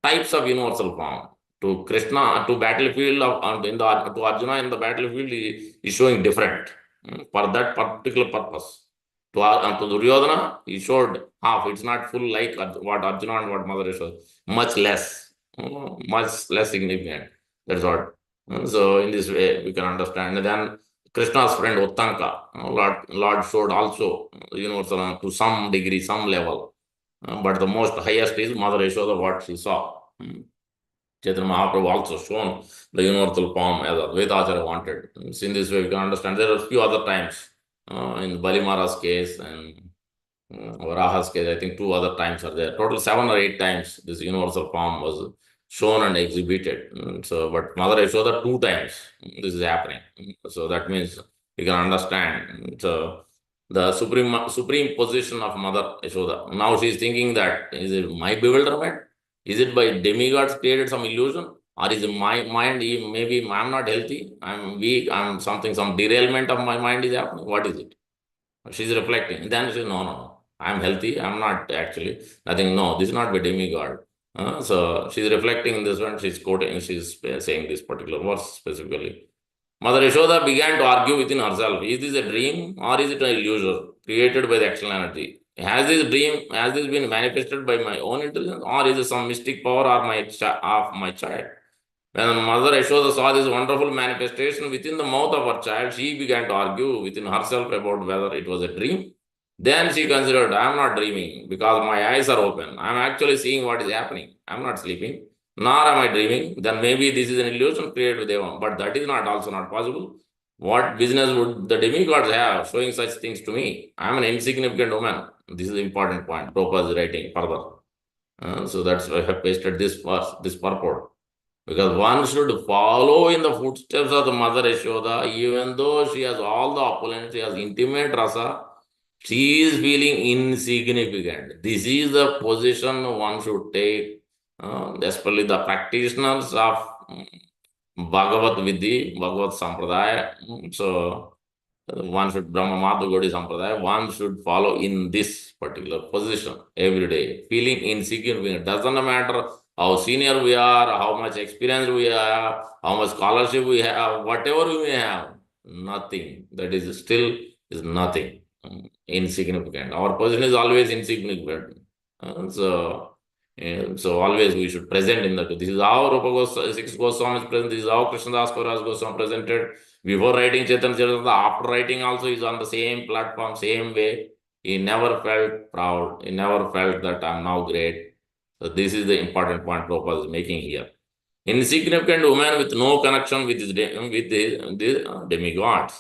types of universal form. To Krishna, to battlefield to Arjuna in the battlefield, he is showing different for that particular purpose. To Duryodhana, he showed half. It's not full like what Arjuna and what Mother showed. Much less, much less significant. That's what. So in this way, we can understand. And then Krishna's friend Uttanka, Lord showed also universal to some degree, some level. But the most highest is Mother Yashoda, what she saw. Chaitanya Mahaprabhu also shown the universal form as Advaita Acharya wanted. So in this way, we can understand. There are a few other times in Balimara's case and Varaha's case, I think 2 other times are there. Total 7 or 8 times this universal form was shown and exhibited. So, but Mother Yashoda 2 times this is happening. So that means you can understand. So the supreme position of Mother Yashoda. Now she is thinking that is it my bewilderment? Is it by demigods created some illusion? Or is it my mind, maybe I'm not healthy, I'm weak, I'm something, some derailment of my mind is happening? What is it? She's reflecting. Then she says, no. I'm healthy. I'm not actually nothing. No, this is not by demigod. So she's reflecting in this one. She's quoting, she's saying this particular verse specifically. Mother Yashoda began to argue within herself. Is this a dream or is it an illusion created by the external energy? Has this been manifested by my own intelligence or is it some mystic power or of my child? When Mother Yashoda saw this wonderful manifestation within the mouth of her child, she began to argue within herself about whether it was a dream. Then she considered, I am not dreaming because my eyes are open. I am actually seeing what is happening. I am not sleeping, nor am I dreaming. Then maybe this is an illusion created with Devam. But that is also not possible. What business would the demigods have showing such things to me? I am an insignificant woman. This is the important point. Prabhupada is writing further. So that's why I have pasted this purport. Because one should follow in the footsteps of the Mother Yashoda, even though she has all the opulence, she has intimate rasa, she is feeling insignificant. This is the position one should take, especially the practitioners of Bhagavad Vidhi, Bhagavad Sampradaya. So one should, Brahma Madhu Gaudiya Sampradaya, one should follow in this particular position every day, feeling insignificant. Doesn't matter how senior we are, how much experience we have, how much scholarship we have, whatever we may have, nothing. That is still is nothing. Insignificant. Our position is always insignificant. So always we should present in that. This is how Rupa Goswami, 6 Goswami is present. This is how Krishnadas Kaviraj Goswami presented. Before writing Chaitanya Charitamrita, after writing also is on the same platform, same way. He never felt proud. He never felt that I'm now great. So this is the important point Prabhupada is making here. Insignificant woman with no connection with the demigods.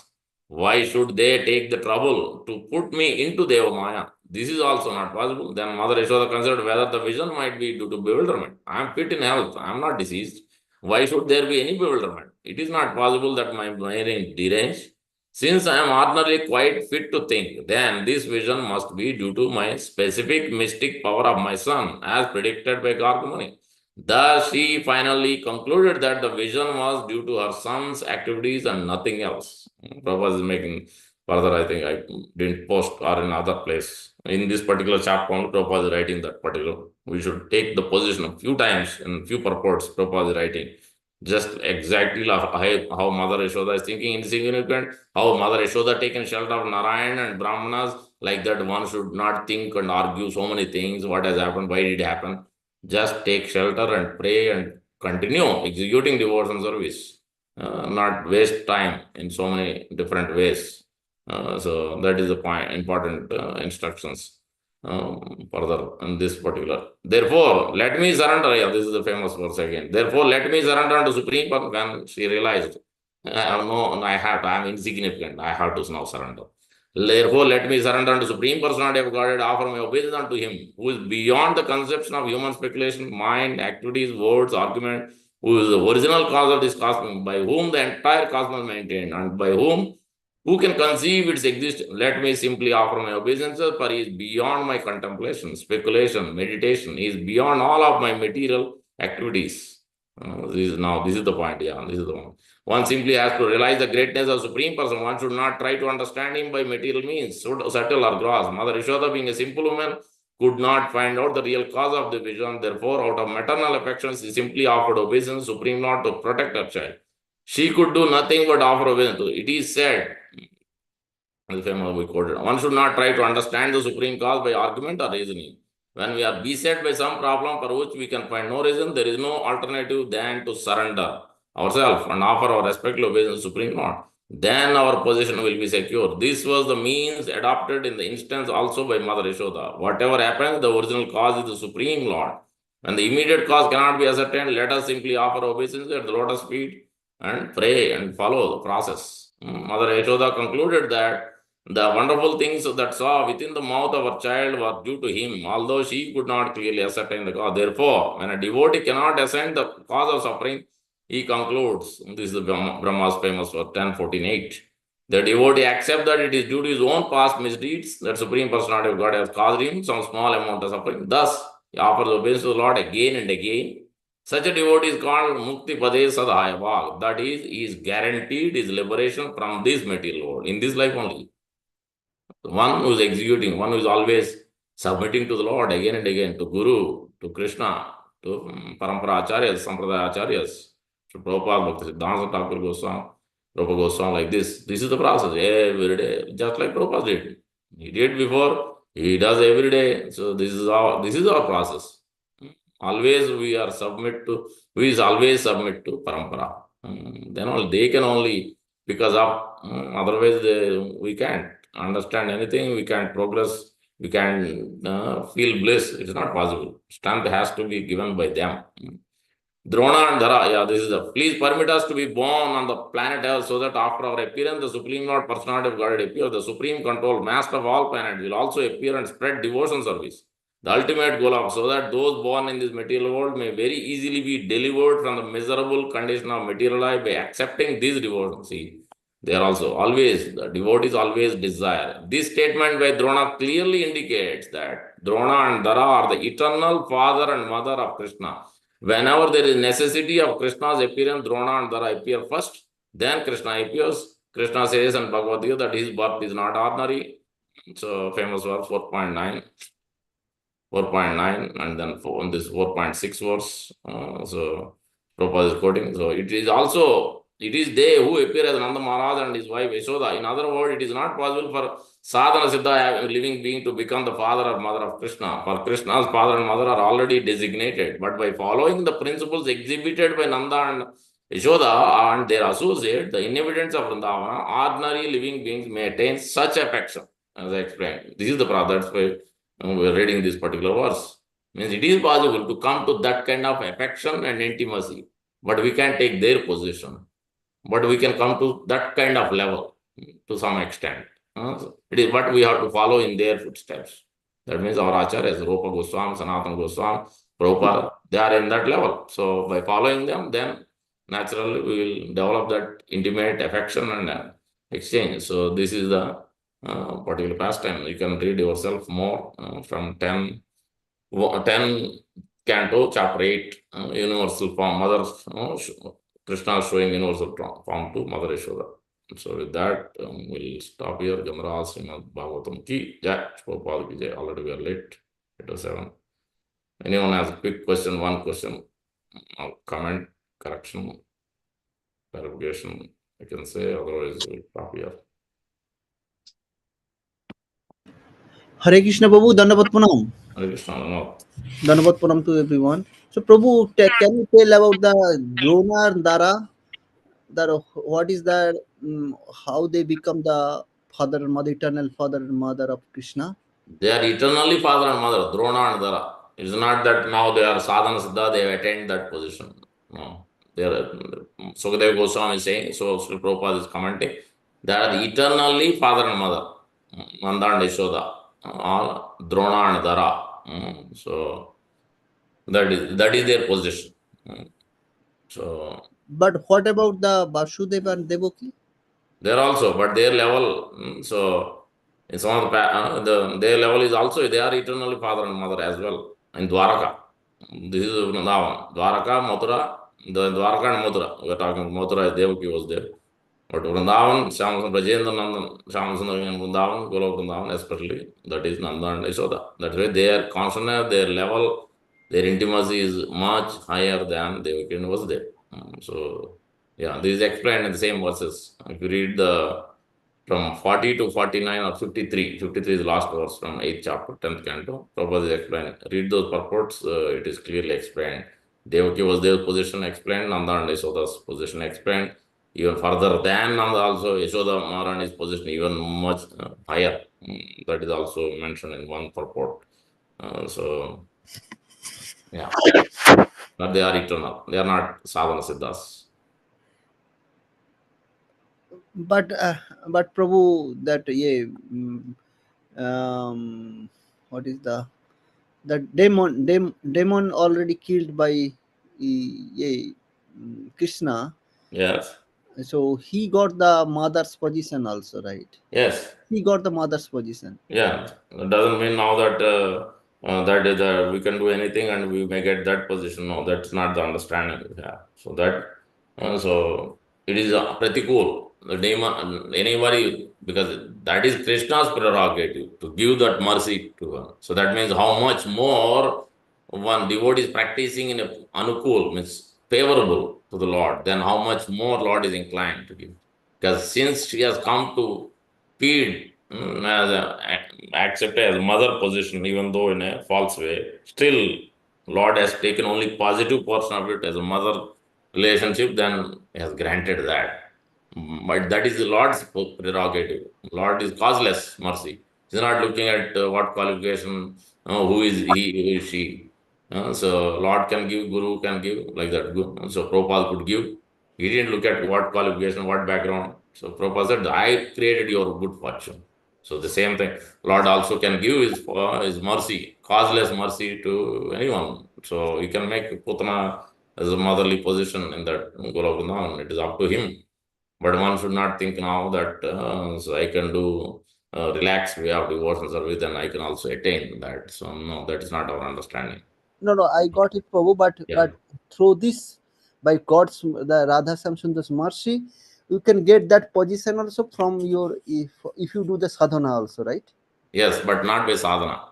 Why should they take the trouble to put me into Deva Maya? This is also not possible. Then Mother Yashoda considered whether the vision might be due to bewilderment. I am fit in health. I am not diseased. Why should there be any bewilderment? It is not possible that my mind is deranged. Since I am ordinarily quite fit to think, then this vision must be due to my specific mystic power of my son, as predicted by Gargamuni. Thus, she finally concluded that the vision was due to her son's activities and nothing else. Prabhupada is making further, I think I didn't post or in other place. In this particular chapter, Prabhupada is writing that particular. We should take the position a few times in few purports Prabhupada is writing. Just exactly how Mother Yashoda is thinking insignificant, how Mother Yashoda taken shelter of Narayan and Brahmanas, like that one should not think and argue so many things, what has happened, why did it happen. Just take shelter and pray and continue executing devotion service. Not waste time in so many different ways. So that is the point, important instructions further in this particular. Therefore, let me surrender. Yeah, this is the famous verse again. Therefore, let me surrender to Supreme Person. When she realized, no, I am insignificant. I have to now surrender. Therefore, let me surrender unto Supreme Personality of Godhead, offer my obedience unto Him, who is beyond the conception of human speculation, mind, activities, words, argument, who is the original cause of this cosmos, by whom the entire cosmos is maintained, and by who can conceive its existence. Let me simply offer my obeisances, for He is beyond my contemplation, speculation, meditation. He is beyond all of my material activities. This is the point. Yeah, this is the one. One simply has to realize the greatness of Supreme Person. One should not try to understand Him by material means, subtle or gross. Mother Yashoda, being a simple woman, could not find out the real cause of the vision. Therefore, out of maternal affection, she simply offered obeisance to Supreme Lord to protect her child. She could do nothing but offer obeisance. It is said, we quoted, one should not try to understand the Supreme Cause by argument or reasoning. When we are beset by some problem for which we can find no reason, there is no alternative than to surrender ourselves and offer our respectful obeisance to Supreme Lord. Then our position will be secure. This was the means adopted in the instance also by Mother Yashoda. Whatever happens, the original cause is the Supreme Lord. When the immediate cause cannot be ascertained, let us simply offer obeisance at the lotus feet and pray and follow the process. Mother Yashoda concluded that the wonderful things that saw within the mouth of her child were due to him, although she could not clearly ascertain the cause. Therefore, when a devotee cannot ascend the cause of suffering, he concludes, this is the Brahma's famous verse 10:14:8. The devotee accepts that it is due to his own past misdeeds that Supreme Personality of God has caused him some small amount of suffering. Thus, he offers obedience to the Lord again and again. Such a devotee is called Mukti Pade Sadhayavag. That is, he is guaranteed his liberation from this material world, in this life only. One who is executing, one who is always submitting to the Lord again and again, to Guru, to Krishna, to Parampara Acharyas, Sampradaya Acharyas, to Prabhupada, Bhakti Siddhanta Thakur Goswami, Prabhupada Goswami, like this. This is the process every day, just like Prabhupada did. He did before, he does every day. So this is our process. Always we always submit to Parampara. Then they can only, because of, otherwise we can't understand anything, we can't progress, we can't feel bliss. It's not possible. Strength has to be given by them. Drona and Dhara, this is please permit us to be born on the planet Earth so that after our appearance, the Supreme Lord Personality of God appears, the Supreme Control, Master of all planets, will also appear and spread devotion service. The ultimate goal of so that those born in this material world may very easily be delivered from the miserable condition of material life by accepting this devotion. See, they are also always, the devotees always desire. This statement by Drona clearly indicates that Drona and Dhara are the eternal father and mother of Krishna. Whenever there is necessity of Krishna's appearance, Drona and Dhara appear first, then Krishna appears. Krishna says in Bhagavad Gita that his birth is not ordinary. So famous verse 4.9. 4.9 and then on this 4.6 verse. So Prabhupada is quoting. So it is they who appear as Nanda Maharaj and his wife Yashoda. In other words, it is not possible for sadhana siddha, a living being, to become the father or mother of Krishna. For Krishna's father and mother are already designated. But by following the principles exhibited by Nanda and Yashoda and their associate, the inhabitants of Vrindavana, ordinary living beings may attain such affection, as I explained. This is the problem. That's why we are reading this particular verse. Means it is possible to come to that kind of affection and intimacy. but we can't take their position. But we can come to that kind of level to some extent. It is what we have to follow in their footsteps. That means our acharyas, Rupa Goswami, Sanatana Goswami, Prabhupada, they are in that level. So by following them, then naturally we will develop that intimate affection and exchange. So this is the particular pastime. You can read yourself more from 10 Canto, Chapter 8, Universal Form, Mother, Krishna showing universal form to Mother Yashoda. So with that, we'll stop here. Jamara Srimad Bhagavatam ki jai, Prabhupada ki jai. Already we are late. It was 7. Anyone has a quick question, one question, or comment, correction, clarification, I can say, otherwise we'll stop here. Hare Krishna Prabhu, Dandavat Pranam. Hare Krishna, no. Dandavat Pranam to everyone. So Prabhu, can you tell about the Drona and Dara? What is the how they become the father and mother, eternal father and mother of Krishna? They are eternally father and mother, Drona and Dara. It's not that now they are sadhana siddha, they have attained that position. No. They are, Sukadeva Goswami is saying, so Sri Prabhupada is commenting, they are eternally father and mother, Nanda and Yashoda, all Drona and Dara. So that is their position. So, But what about the Vasudeva and Devaki? there also, but their level, so in some of their level is also, they are eternally father and mother as well in Dwaraka. This is Vrindavan. Dwaraka, Mathura, the Dwaraka and Mathura. We are talking Mathura, Devaki was there. But Vrindavan, Brajendra Nandan, Shyamsundar and Vrindavan, Golok Vrindavan especially, that is Nanda and Yashoda. That's why their consciousness, their level, their intimacy is much higher than Devaki and Vasudeva. So, yeah, this is explained in the same verses. If you read from 40 to 49 or 53, 53 is the last verse from 8th chapter, 10th canto. Prabhupada is explaining. Read those purports, it is clearly explained. Devaki was their position explained, Nanda and Yashoda's position explained. Even further than Nanda also, Yashoda Maharani's position even much higher. That is also mentioned in one purport. So, yeah. But they are eternal. They are not sadhana siddhas. But Prabhu, that what is the demon already killed by Krishna. Yes. So he got the mother's position also, right? Yes. He got the mother's position. Yeah. It doesn't mean now that we can do anything and we may get that position. No, that's not the understanding we have. So that so it is pretty cool. The demon, anybody, because that is Krishna's prerogative to give that mercy to her. So that means how much more one devotee is practicing in a anukul, means favorable to the Lord, then how much more Lord is inclined to give. Because since she has come to feed, accepted as mother position, even though in a false way, still Lord has taken only positive portion of it as a mother relationship, then he has granted that. But that is the Lord's prerogative. Lord is causeless mercy. He's not looking at what qualification, who is he, who is she. So Lord can give, Guru can give, like that. So Prabhupada could give. He didn't look at what qualification, what background. So Prabhupada said, I created your good fortune. So the same thing, Lord also can give his mercy, causeless mercy to anyone. So he can make Putana as a motherly position in that Golok. It is up to him. But one should not think now that so I can do relaxed way of devotion service, then I can also attain that. So no, that is not our understanding. No, I got it, Prabhu. Yeah. But through this, by God's the Radha Samsundar's mercy, you can get that position also from your if you do the sadhana also, right? Yes, but not by sadhana.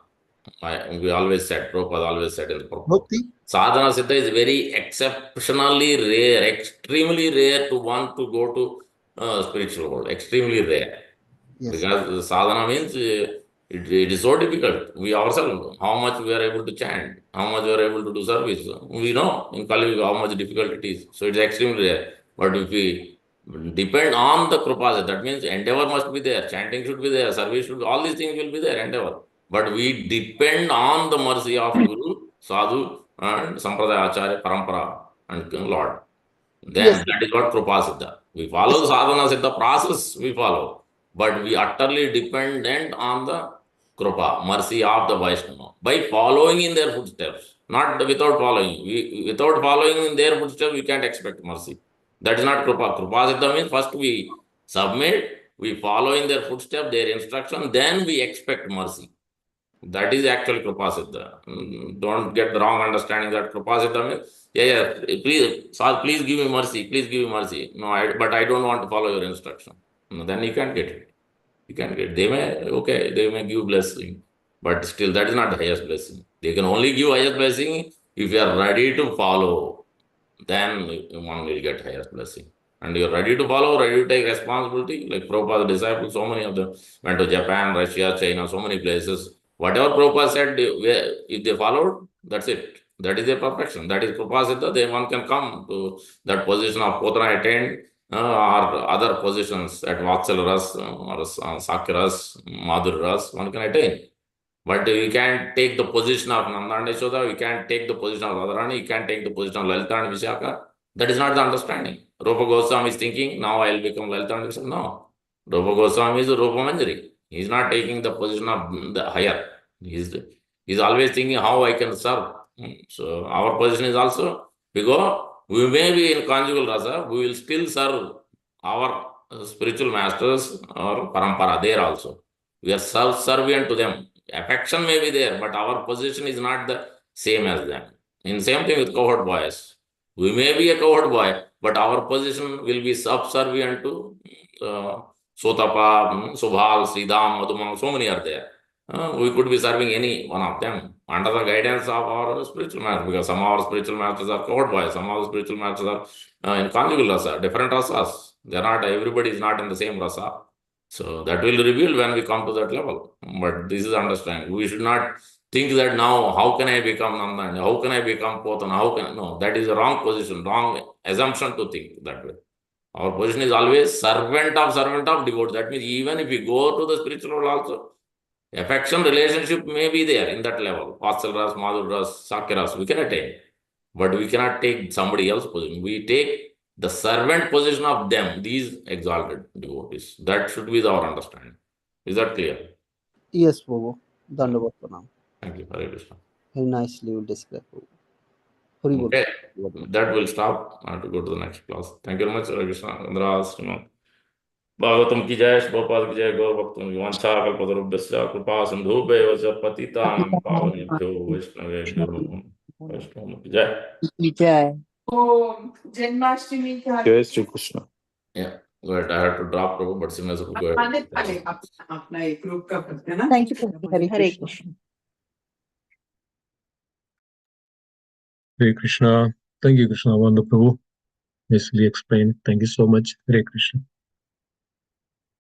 We always said, Prabhupada always said in the purport. Bhakti. Sadhana siddha is very exceptionally rare, extremely rare to want to go to spiritual world. Extremely rare. Yes. Because sadhana means it is so difficult. We ourselves, how much we are able to chant, how much we are able to do service. We know in Kali Yuga how much difficult it is. So it is extremely rare. But if we depend on the Kripa, that means endeavor must be there, chanting should be there, service should be, all these things will be there, endeavor. But we depend on the mercy of Guru, Sadhu, and Sampradaya Acharya, Parampara, and Lord. Then Yes. that is what Kripa Siddha. We follow the sadhana siddha process, we follow. But we utterly dependent on the Kripa, mercy of the Vaishnava. By following in their footsteps, not without following. Without following in their footsteps, we can't expect mercy. That is not Kripa. Kripa Siddha means first we submit, we follow in their footsteps, their instruction, then we expect mercy. That is actually Kripa Siddha. Don't get the wrong understanding that Kripa Siddha means, please, sir, please give me mercy, please give me mercy. No, but I don't want to follow your instruction. No, then you can't get it. You can't get it. They may give blessing, but still that is not the highest blessing. They can only give highest blessing if you are ready to follow. Then one will get highest blessing. And you're ready to follow, ready to take responsibility. Like Prabhupada's disciples, so many of them went to Japan, Russia, China, so many places. Whatever Prabhupada said, if they followed, that's it. That is their perfection. That is Prabhupada Siddha. Then one can come to that position of Potana attained or other positions at Vatsal Ras or Sakya Ras, Madhur Ras, one can attain. But you can't take the position of Nanda and Yashoda, you can't take the position of Radharani, you can't take the position of Lalita and Vishaka. That is not the understanding. Rupa Goswami is thinking, now I will become Lalita and Vishaka. No. Rupa Goswami is Rupa Manjari. He is not taking the position of the higher. He's always thinking how I can serve. So our position is also, because we may be in conjugal rasa, we will still serve our spiritual masters or parampara there also. We are subservient to them. Affection may be there, but our position is not the same as them. In same thing with cowherd boys. We may be a cowherd boy, but our position will be subservient to Sotapa, Subhal, Sridham, Madhuman, so many are there. We could be serving any one of them under the guidance of our spiritual masters, because some of our spiritual masters are cowherd boys, some of our spiritual masters are in conjugal rasa, different rasas. They're not, everybody is not in the same rasa. So that will reveal when we come to that level. But this is understanding. We should not think that now, how can I become Nanda? How can I become Potana? How can no? That is a wrong position, wrong assumption to think that way. Our position is always servant of devotee. That means even if we go to the spiritual world also, affection relationship may be there in that level. Vatsal Ras, Madhur Ras, Sakya Ras, we can attain. But we cannot take somebody else's position. We take the servant position of them, these exalted devotees. That should be our understanding. Is that clear? Yes, Prabhu. Yeah. Dandavat Pranam. Thank you. Hare Krishna. Very nicely you described, Prabhu. Hari Bol. Okay. That will stop. I have to go to the next class. Thank you very much, Hare Krishna. Andras, Bhagavatam की जय, श्रीपाद की जय, गौर भक्तों की वांछा कल्पतरुभ्यश्च कृपा सिंधुभ्यैव च पतितानां पावनेभ्यो वैष्णवेभ्यो वैष्णव की जय। जय जन्माष्टमी जय Shri Krishna. Yeah, but I have to drop Prabhu, but Simha Prabhu, go ahead. अपना एक ग्रुप का करते हैं ना। Thank you, Prabhu. Hare Krishna. Hare Krishna. Thank you, Krishna Namananda Prabhu. Nicely explained. Thank you so much. Hare Krishna.